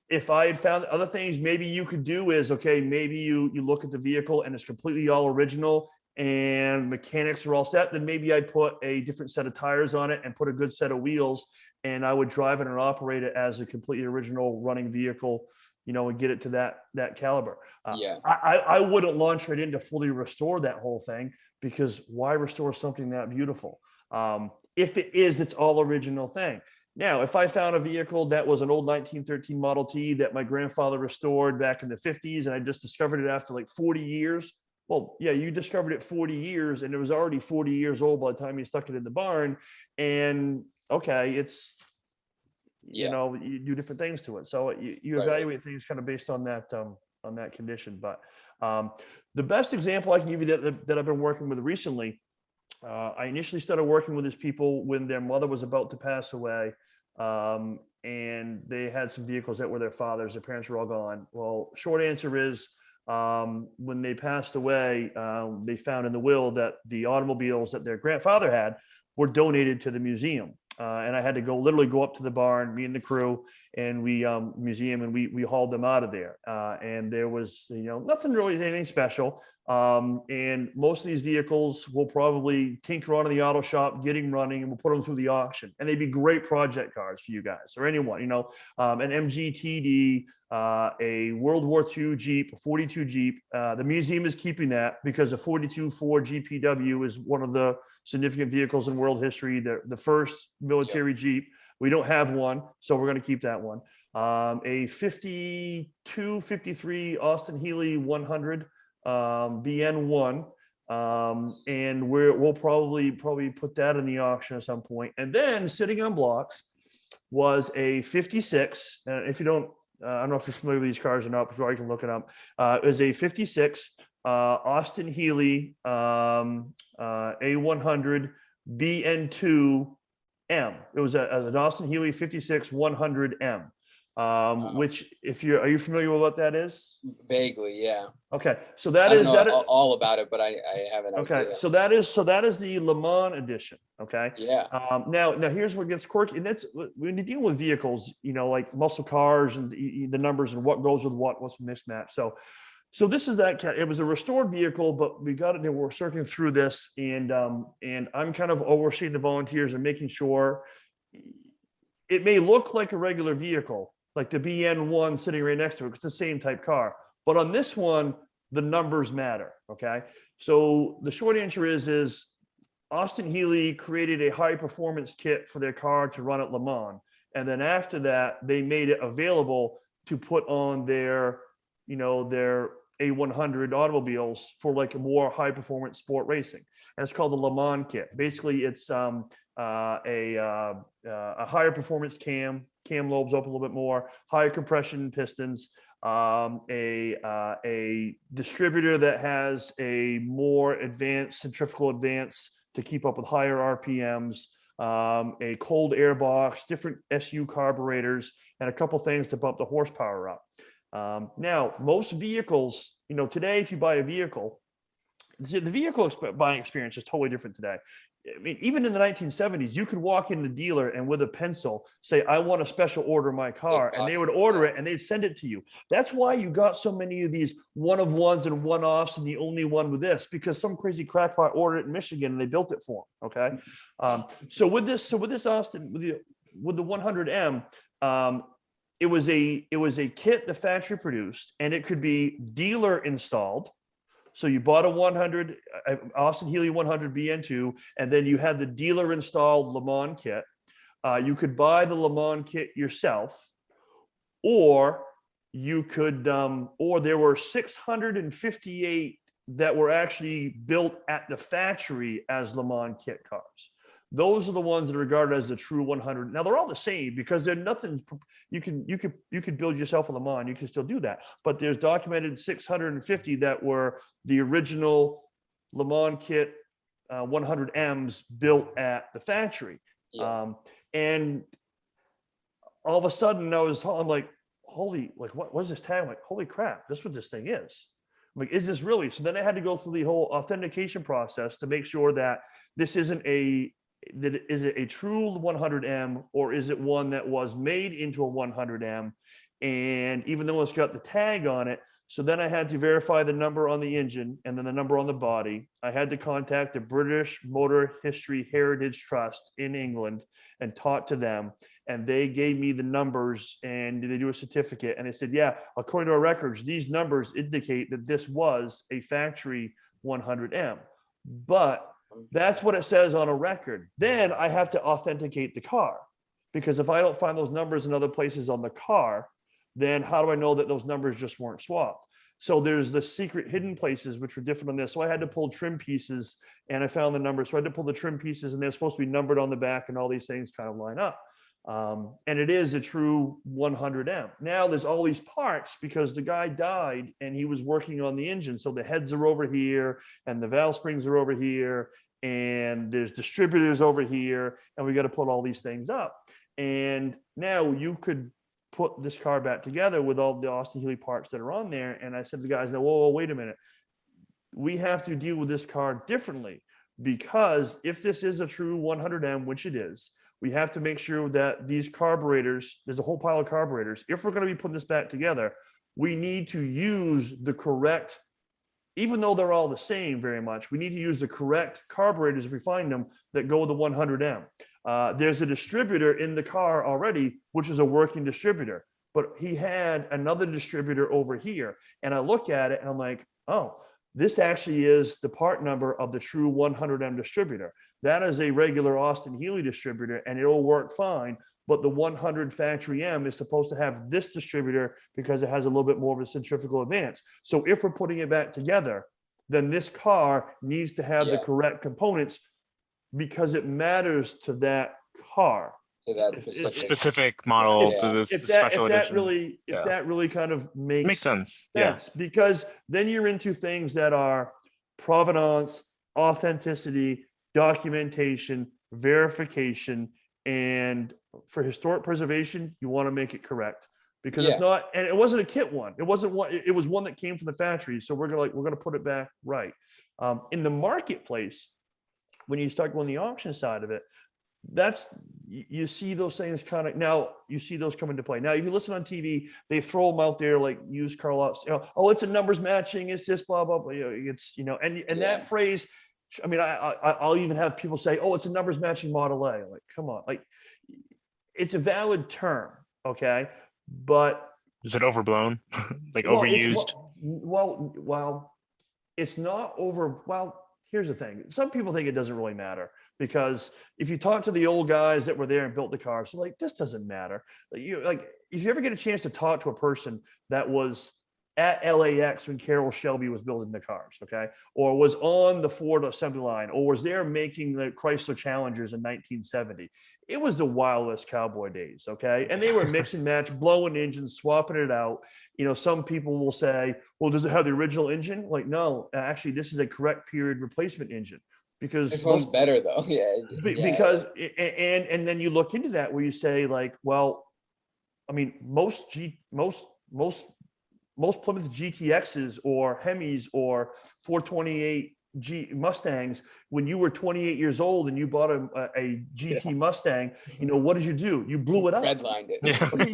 If I had found other things, maybe you could do is, okay, maybe you look at the vehicle and it's completely all original and mechanics are all set, then maybe I'd put a different set of tires on it and put a good set of wheels, and I would drive it and operate it as a completely original running vehicle, you know, and get it to that caliber. I wouldn't launch right into fully restore that whole thing, because why restore something that beautiful? If it's all original thing. Now, if I found a vehicle that was an old 1913 Model T that my grandfather restored back in the 50s, and I just discovered it after like 40 years, well, yeah, you discovered it 40 years and it was already 40 years old by the time you stuck it in the barn. And okay, it's, you know, you do different things to it. So you evaluate things kind of based on that condition. But the best example I can give you that I've been working with recently, I initially started working with these people when their mother was about to pass away, and they had some vehicles that were their fathers. Their parents were all gone. Well, short answer is, when they passed away, they found in the will that the automobiles that their grandfather had were donated to the museum. And I had to literally go up to the barn, me and the crew, and we hauled them out of there. And there was, you know, nothing really anything special. And most of these vehicles will probably tinker on in the auto shop, getting running, and we'll put them through the auction. And they'd be great project cars for you guys or anyone, you know, an MGTD, a World War II Jeep, a 42 Jeep. The museum is keeping that because a 42 Ford GPW is one of the significant vehicles in world history. The first military Jeep. We don't have one, so we're going to keep that one. A 52, 53 Austin Healey 100 BN1. And we'll probably put that in the auction at some point. And then sitting on blocks was a 56. If you don't, I don't know if you're familiar with these cars or not, before I can look it up. It was a 56 Austin Healey A100 BN2 M. It was an Austin Healey 56 100M. Which, are you familiar with what that is? Vaguely, yeah. Okay, so that I is don't know all about it, but I have an okay. idea. So that is the Le Mans edition. Okay. Yeah. Now here's what gets quirky, and that's when you deal with vehicles, you know, like muscle cars and the numbers and what goes with what's mismatched. So this is that. It was a restored vehicle, but we got it and we're circling through this, and I'm kind of overseeing the volunteers and making sure it may look like a regular vehicle, like the BN1 sitting right next to it. It's the same type car, but on this one, the numbers matter. Okay. So the short answer is Austin Healey created a high performance kit for their car to run at Le Mans. And then after that, they made it available to put on their A100 automobiles for like a more high performance sport racing. And it's called the Le Mans kit. Basically, it's a higher performance cam lobes up a little bit more, higher compression pistons, a distributor that has a more advanced centrifugal advance to keep up with higher RPMs, a cold air box, different SU carburetors, and a couple things to bump the horsepower up. Now, most vehicles, today, if you buy a vehicle, the vehicle buying experience is totally different today. I mean, even in the 1970s, you could walk in the dealer and with a pencil say, I want a special order my car, and they would order it and they'd send it to you. That's why you got so many of these one of ones and one offs and the only one with this, because some crazy crackpot ordered it in Michigan and they built it for them. Okay. So with this Austin, with the 100M, it was a kit the factory produced, and it could be dealer installed. So you bought a 100 Austin Healey 100 BN2, and then you had the dealer installed Le Mans kit. You could buy the Le Mans kit yourself, or you could, or there were 658 that were actually built at the factory as Le Mans kit cars. Those are the ones that are regarded as the true 100. Now they're all the same because they're nothing. You could build yourself a Le Mans. You can still do that, but there's documented 650 that were the original Le Mans kit 100Ms built at the factory. Yeah. And all of a sudden, I'm like, holy, like what is this tag? I'm like, holy crap, that's what this thing is. I'm like, is this really? So then I had to go through the whole authentication process to make sure that this isn't is it a true 100M, or is it one that was made into a 100M? And even though it's got the tag on it, so then I had to verify the number on the engine and then the number on the body. I had to contact the British Motor History Heritage Trust in England and talk to them. And they gave me the numbers and they do a certificate. And they said, yeah, according to our records, these numbers indicate that this was a factory 100M. But that's what it says on a record. Then I have to authenticate the car, because if I don't find those numbers in other places on the car, then how do I know that those numbers just weren't swapped? So there's the secret hidden places which were different on this. So I had to pull trim pieces and I found the numbers. So I had to pull the trim pieces and they're supposed to be numbered on the back, and all these things kind of line up. And it is a true 100M. Now there's all these parts because the guy died and he was working on the engine. So the heads are over here and the valve springs are over here and there's distributors over here, and we got to put all these things up. And now you could put this car back together with all the Austin Healey parts that are on there. And I said to the guys, whoa, wait a minute. We have to deal with this car differently, because if this is a true 100M, which it is, we have to make sure that these carburetors, there's a whole pile of carburetors. If we're going to be putting this back together, we need to use the correct, even though they're all the same very much, we need to use the correct carburetors if we find them that go with the 100M. There's a distributor in the car already, which is a working distributor, but he had another distributor over here. And I look at it and I'm like, oh, this actually is the part number of the true 100M distributor. That is a regular Austin Healey distributor and it'll work fine. But the 100 factory M is supposed to have this distributor because it has a little bit more of a centrifugal advance. So if we're putting it back together, then this car needs to have the correct components because it matters to that car. To that specific model, to this special edition. If that really kind of makes sense. Because then you're into things that are provenance, authenticity, documentation, verification, and for historic preservation, you want to make it correct, because it's not, and it wasn't a kit one. It wasn't one, it was one that came from the factory. So we're gonna put it back right. In the marketplace, when you start going the auction side of it, you see those things kind of, now you see those come into play. Now, if you listen on TV, they throw them out there like used car lots, oh, it's a numbers matching, it's this, blah, blah, blah. It's, and that phrase, I mean, I'll even have people say, oh, it's a numbers matching Model A. Like, come on, like, it's a valid term, okay? But is it overblown? Like overused? Well, it's not over. Well, here's the thing. Some people think it doesn't really matter, because if you talk to the old guys that were there and built the cars, so like, this doesn't matter. Like, if you ever get a chance to talk to a person that was at LAX when Carroll Shelby was building the cars, okay? Or was on the Ford assembly line, or was there making the Chrysler Challengers in 1970. It was the Wild West cowboy days, okay? And they were mix and match, blowing engines, swapping it out. Some people will say, well, does it have the original engine? Like, no, actually, this is a correct period replacement engine. Because this one's better though. Yeah. Because and then you look into that where you say like, well, I mean, most Plymouth GTXs or Hemis or 428 Mustangs, when you were 28 years old and you bought a GT Mustang, what did you do? You blew it up. Redlined it.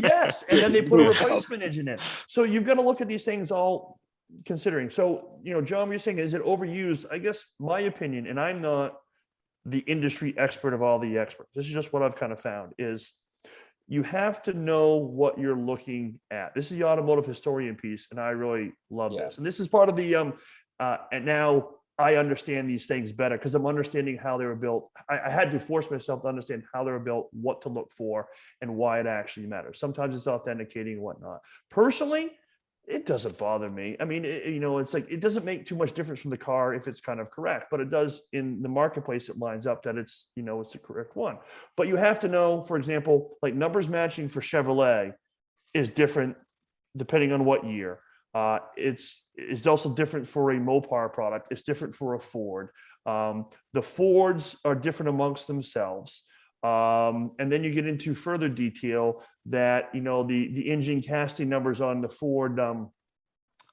Yes. And then they put a replacement engine in. So you've got to look at these things all considering. So, John, you're saying, is it overused? I guess my opinion, and I'm not the industry expert of all the experts, this is just what I've kind of found, is you have to know what you're looking at. This is the automotive historian piece, and I really love this. And this is part of the, and now I understand these things better because I'm understanding how they were built. I had to force myself to understand how they were built, what to look for, and why it actually matters. Sometimes it's authenticating and whatnot. Personally, it doesn't bother me. I mean, it's like, it doesn't make too much difference from the car if it's kind of correct, but it does in the marketplace. It lines up that it's, it's the correct one. But you have to know, for example, like numbers matching for Chevrolet is different depending on what year. It's also different for a Mopar product. It's different for a Ford. The Fords are different amongst themselves. And then you get into further detail that, the engine casting numbers on the Ford, on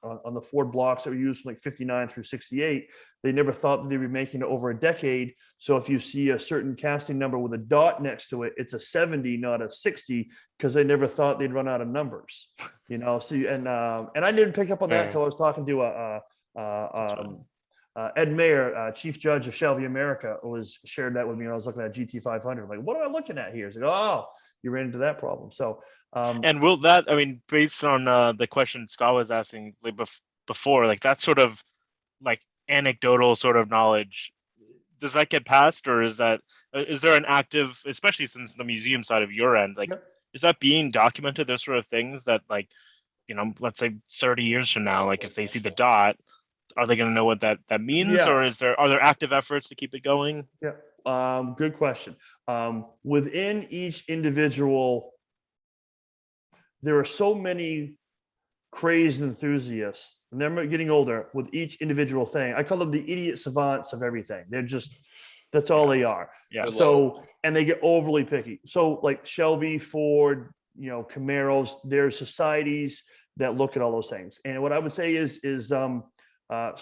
the Ford blocks that were used from like 59 through 68, they never thought that they'd be making it over a decade. So if you see a certain casting number with a dot next to it, it's a 70, not a 60, because they never thought they'd run out of numbers, So, and I didn't pick up on that until I was talking to Ed Mayer, Chief Judge of Shelby America, shared that with me when I was looking at GT500. Like, what am I looking at here? He's like, oh, you ran into that problem. So, and will that, I mean, based on the question Scott was asking like before, like that sort of like anecdotal sort of knowledge, does that get passed, or is there an active, especially since the museum side of your end, like, is that being documented? Those sort of things that, like, let's say 30 years from now, like if they see the dot, are they going to know what that means, or are there active efforts to keep it going? Yeah. Good question. Within each individual, there are so many crazed enthusiasts, and they're getting older with each individual thing. I call them the idiot savants of everything. They're just, that's all they are. Yeah. So, and they get overly picky. So like Shelby, Ford, Camaros, there's societies that look at all those things. And what I would say is I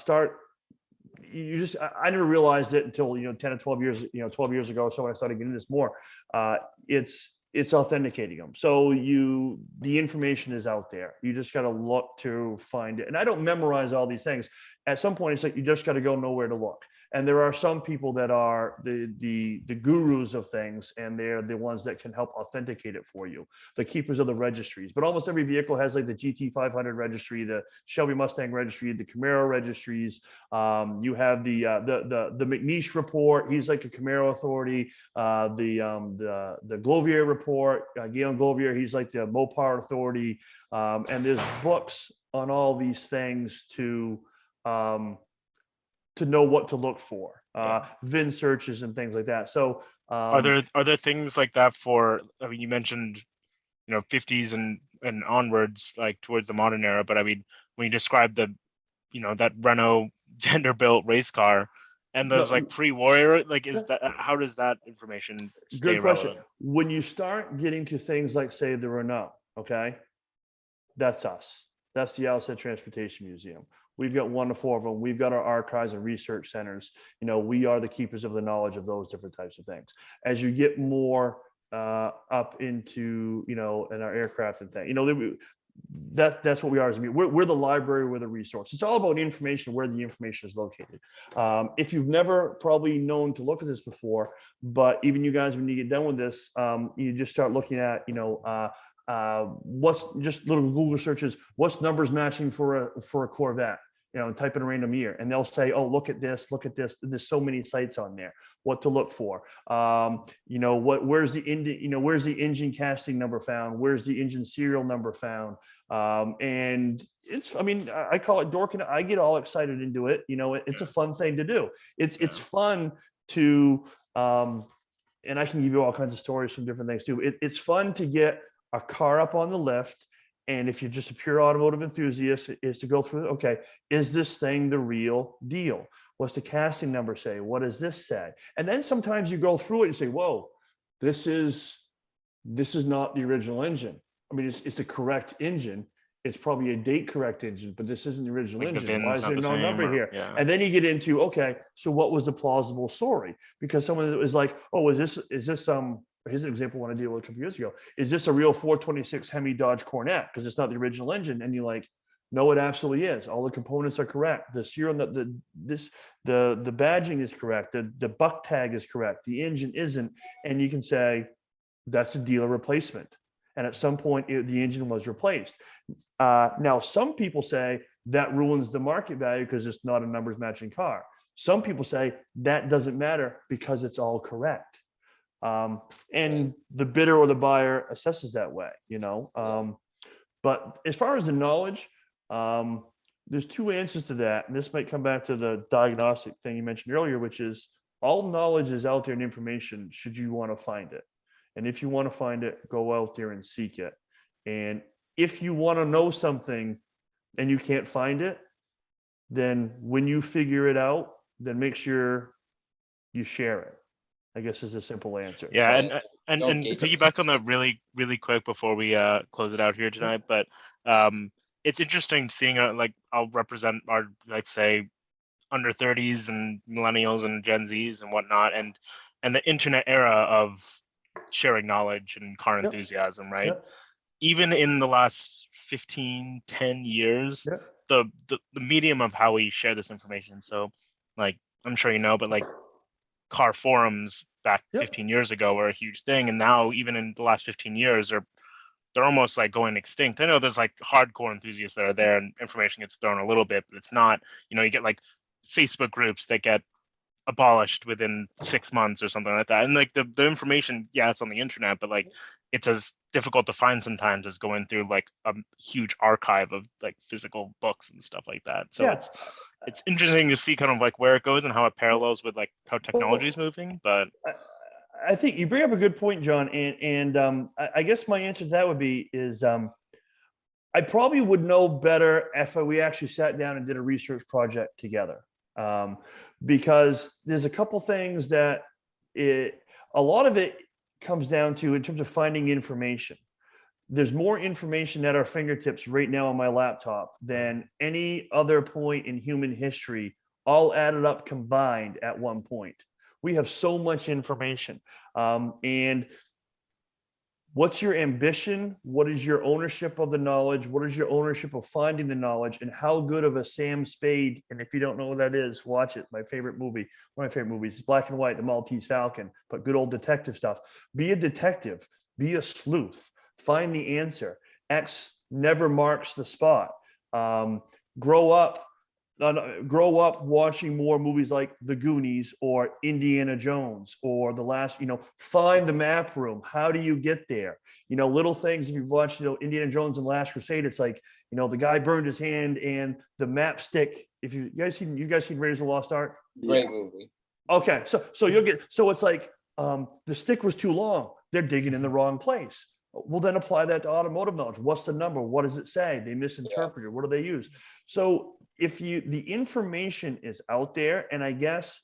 never realized it until 10 or 12 years 12 years ago or so when I started getting this more. It's authenticating them, so the information is out there. You just got to look to find it. And I don't memorize all these things. At some point, it's like you just got to go know where to look. And there are some people that are the gurus of things, and they're the ones that can help authenticate it for you, the keepers of the registries. But almost every vehicle has like the GT500 registry, the Shelby Mustang registry, the Camaro registries. You have the McNeish report. He's like a Camaro authority. The Glovier report, Guillaume Glovier, he's like the Mopar authority. And there's books on all these things to know what to look for, VIN searches and things like that. So are there things like that for, I mean, you mentioned 50s and onwards, like towards the modern era, but I mean, when you describe the that Renault Vanderbilt race car, and there's like pre-war, like, is that, how does that information stay good question relevant? When you start getting to things like, say, the Renault, okay, that's us. That's the Outset Transportation Museum. We've got 1 to 4 of them. We've got our archives and research centers. We are the keepers of the knowledge of those different types of things. As you get more up into, in our aircraft and things, that's what we are. We're the library, we're the resource. It's all about information, where the information is located. If you've never probably known to look at this before, but even you guys, when you get done with this, you just start looking at, what's just little Google searches, what's numbers matching for a Corvette? type in a random year, and they'll say, oh, look at this. There's so many sites on there, what to look for. Where's the engine casting number found? Where's the engine serial number found? And I call it dorking. I get all excited into it. It's a fun thing to do. It's fun to, and I can give you all kinds of stories from different things too. It's fun to get a car up on the lift. And if you're just a pure automotive enthusiast, is to go through, okay, is this thing the real deal? What's the casting number say? What does this say? And then sometimes you go through it and say, whoa, this is not the original engine. I mean, it's the correct engine. It's probably a date correct engine, but this isn't the original engine. Why is there no number here? Yeah. And then you get into, okay, so what was the plausible story? Because someone was like, oh, is this here's an example one I did a couple years ago. Is this a real 426 Hemi Dodge Cornet? Because it's not the original engine. And you're like, no, it absolutely is. All the components are correct. The serial, the badging is correct. The buck tag is correct. The engine isn't. And you can say that's a dealer replacement. And at some point, the engine was replaced. Now, some people say that ruins the market value because it's not a numbers matching car. Some people say that doesn't matter because it's all correct. And the bidder or the buyer assesses that way, but as far as the knowledge, there's two answers to that. And this might come back to the diagnostic thing you mentioned earlier, which is all knowledge is out there in information should you want to find it. And if you want to find it, go out there and seek it. And if you want to know something and you can't find it, then when you figure it out, then make sure you share it. I guess is a simple answer. Yeah, So, and to piggyback on that really, really quick before we close it out here tonight, but it's interesting seeing I'll represent our, let's say, under 30s and millennials and Gen Zs and whatnot, and the internet era of sharing knowledge and car enthusiasm, right? Yep. Even in the last 10 years, the medium of how we share this information. So I'm sure but car forums back 15 years ago were a huge thing, and now even in the last 15 years they're almost going extinct. I know there's hardcore enthusiasts that are there and information gets thrown a little bit, but it's not, you get Facebook groups that get abolished within 6 months or something like that, and the information, it's on the internet, but it's as difficult to find sometimes as going through a huge archive of physical books and stuff like that. So it's interesting to see kind of where it goes and how it parallels with how technology is moving. But I think you bring up a good point, John, and I guess my answer to that would be is I probably would know better if we actually sat down and did a research project together, because there's a couple things that a lot of it comes down to in terms of finding information. There's more information at our fingertips right now on my laptop than any other point in human history, all added up combined at one point. We have so much information. And what's your ambition? What is your ownership of the knowledge? What is your ownership of finding the knowledge? And how good of a Sam Spade, and if you don't know what that is, watch it. My favorite movie, one of my favorite movies, is Black and White, The Maltese Falcon, but good old detective stuff. Be a detective, be a sleuth. Find the answer. X never marks the spot. Grow up watching more movies like The Goonies or Indiana Jones or The Last, find the map room. How do you get there? Little things. If you've watched, Indiana Jones and Last Crusade, it's the guy burned his hand and the map stick. If you guys seen Raiders of the Lost Ark? Great movie. Okay. So it's the stick was too long. They're digging in the wrong place. We'll then apply that to automotive knowledge. What's the number? What does it say? They misinterpreted. What do they use? So if the information is out there, and I guess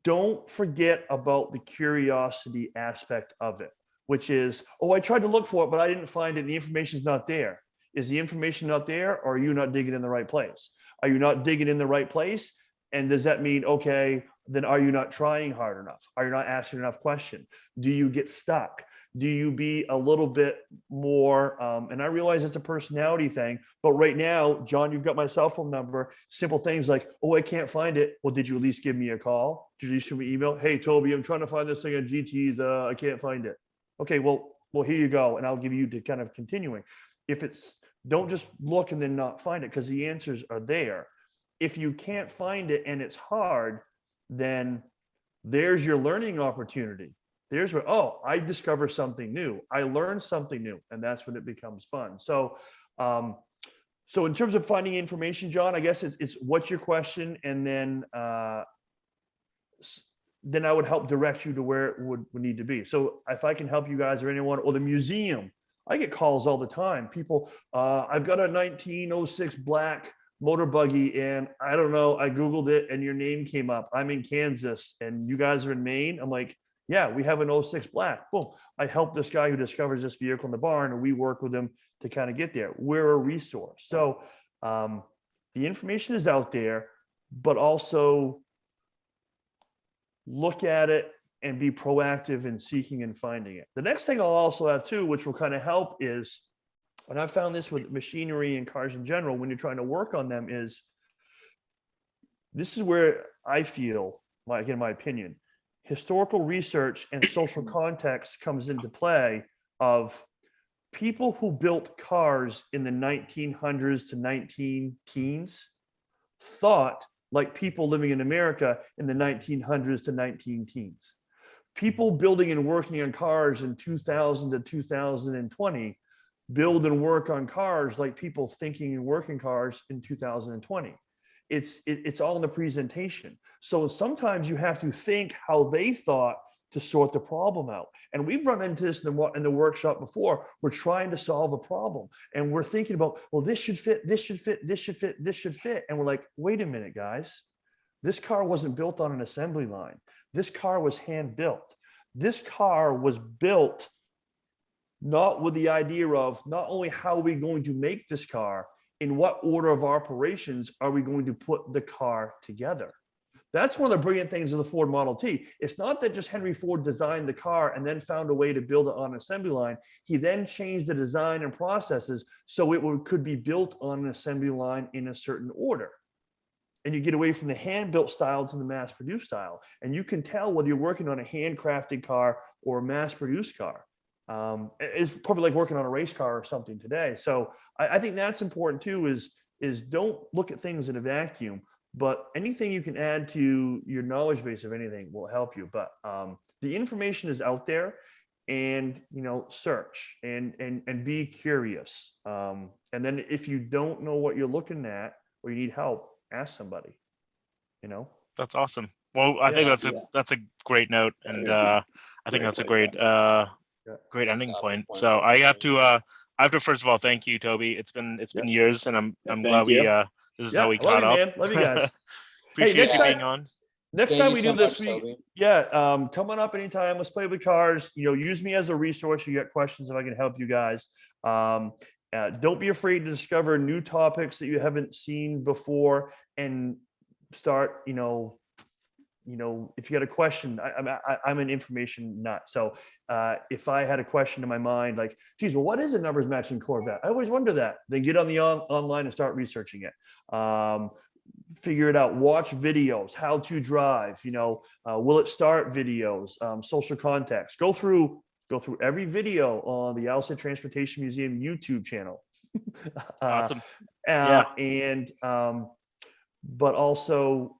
don't forget about the curiosity aspect of it, which is, I tried to look for it, but I didn't find it. The information's not there. Is the information not there, or are you not digging in the right place? Are you not digging in the right place? And does that mean, okay, then are you not trying hard enough? Are you not asking enough questions? Do you get stuck? Do you be a little bit more, and I realize it's a personality thing, but right now, John, you've got my cell phone number, simple things like, I can't find it. Well, did you at least give me a call? Did you at least shoot me an email? Hey, Toby, I'm trying to find this thing on GT's. I can't find it. Okay, well, here you go. And I'll give you to kind of continuing. If it's Don't just look and then not find it, because the answers are there. If you can't find it and it's hard, then there's your learning opportunity. There's where, oh, I discover something new. I learn something new, and that's when it becomes fun. So, so in terms of finding information, John, I guess it's what's your question, and then I would help direct you to where it would need to be. So if I can help you guys or anyone, or the museum, I get calls all the time. People, I've got a 1906 black motor buggy, and I don't know, I Googled it and your name came up. I'm in Kansas and you guys are in Maine. I'm like, yeah, we have an '06 black. Boom. I help this guy who discovers this vehicle in the barn, and we work with him to kind of get there. We're a resource. So the information is out there, but also look at it and be proactive in seeking and finding it. The next thing I'll also add too, which will kind of help, is, and I've found this with machinery and cars in general, when you're trying to work on them, is this is where I feel, like, in my opinion, historical research and social context comes into play, of people who built cars in the 1900s to 19 teens thought like people living in America in the 1900s to 19 teens. People building and working on cars in 2000 to 2020 build and work on cars like people thinking and working cars in 2020. It's all in the presentation. So sometimes you have to think how they thought to sort the problem out. And we've run into this in the workshop before. We're trying to solve a problem, and we're thinking about, well, this should fit, this should fit, this should fit, this should fit. And we're like, wait a minute, guys. This car wasn't built on an assembly line. This car was hand built. This car was built not with the idea of not only how are we going to make this car, in what order of operations are we going to put the car together? That's one of the brilliant things of the Ford Model T. It's not that just Henry Ford designed the car and then found a way to build it on an assembly line. He then changed the design and processes so it could be built on an assembly line in a certain order. And you get away from the hand-built style to the mass-produced style. And you can tell whether you're working on a handcrafted car or a mass-produced car. It's probably like working on a race car or something today. So I think that's important too, is don't look at things in a vacuum, but anything you can add to your knowledge base of anything will help you. But the information is out there, and, you know, search and be curious. And then if you don't know what you're looking at or you need help, ask somebody, you know. That's awesome. Well, I think that's a great note, and I think that's a great great ending point. So I have to first of all thank you, Toby. It's been years, and I'm glad we this is how we caught up. Man. Love you guys. Appreciate you being on. Next time we do this, come on up anytime. Let's play with cars. You know, use me as a resource. You got questions, if I can help you guys. Don't be afraid to discover new topics that you haven't seen before, and start, you know, if you got a question, I'm an information nut. So if I had a question in my mind, like, geez, well, what is a numbers matching Corvette? I always wonder that. Then get on the online and start researching it. Figure it out. Watch videos, how to drive, you know, will it start videos, social context. Go through every video on the Alstead Transportation Museum YouTube channel. Awesome. And but also,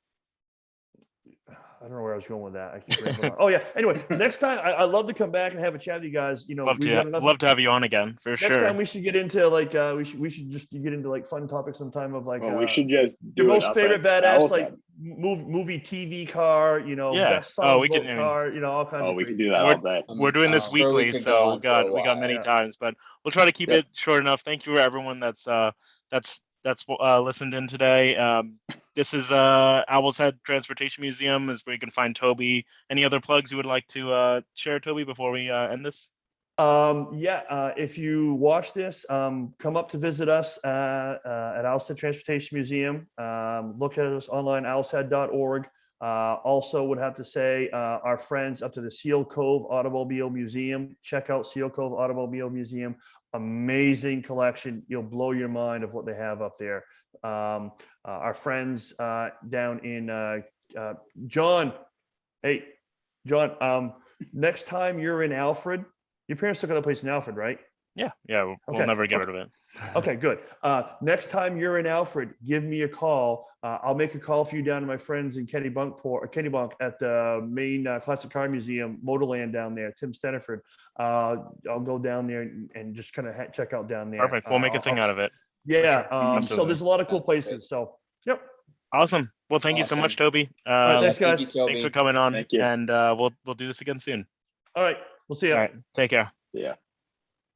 I don't know where I was going with that. I keep rambling on. Oh yeah. Anyway, next time I'd love to come back and have a chat with you guys. You know, love to have you on again for sure. Next time we should get into like we should just get into like fun topics sometime of like we should just do your most favorite badass like movie TV car. You know, best songs car. You know, all kinds. We can do that all day. We're doing this weekly, so we got many times, but we'll try to keep it short enough. Thank you for everyone that's listened in today. This is Owl's Head Transportation Museum is where you can find Toby. Any other plugs you would like to share, Toby, before we end this? If you watch this, come up to visit us at Owl's Head Transportation Museum. Look at us online, owlshead.org. Also would have to say our friends up to the Seal Cove Automobile Museum. Check out Seal Cove Automobile Museum. Amazing collection. You'll blow your mind of what they have up there. Our friends down in John. Hey, John, next time you're in Alfred, your parents took out a place in Alfred, right? Yeah, we'll Okay, never get okay. rid of it. Okay, good. Next time you're in Alfred, give me a call. I'll make a call for you down to my friends in Kennebunk at the main Classic Car Museum, Motorland down there, Tim Steniford. I'll go down there and just kind of check out down there. Perfect. We'll make a thing out of it. Yeah. sure. So Absolutely. there's a lot of cool Sounds great. places. So, yep. Awesome. Well, thank you so much, Awesome. Toby. right, thanks, Thank you, guys. Toby. Thanks for coming on. Thank you. And we'll do this again soon. All right. We'll see you. All right. Take care. Yeah.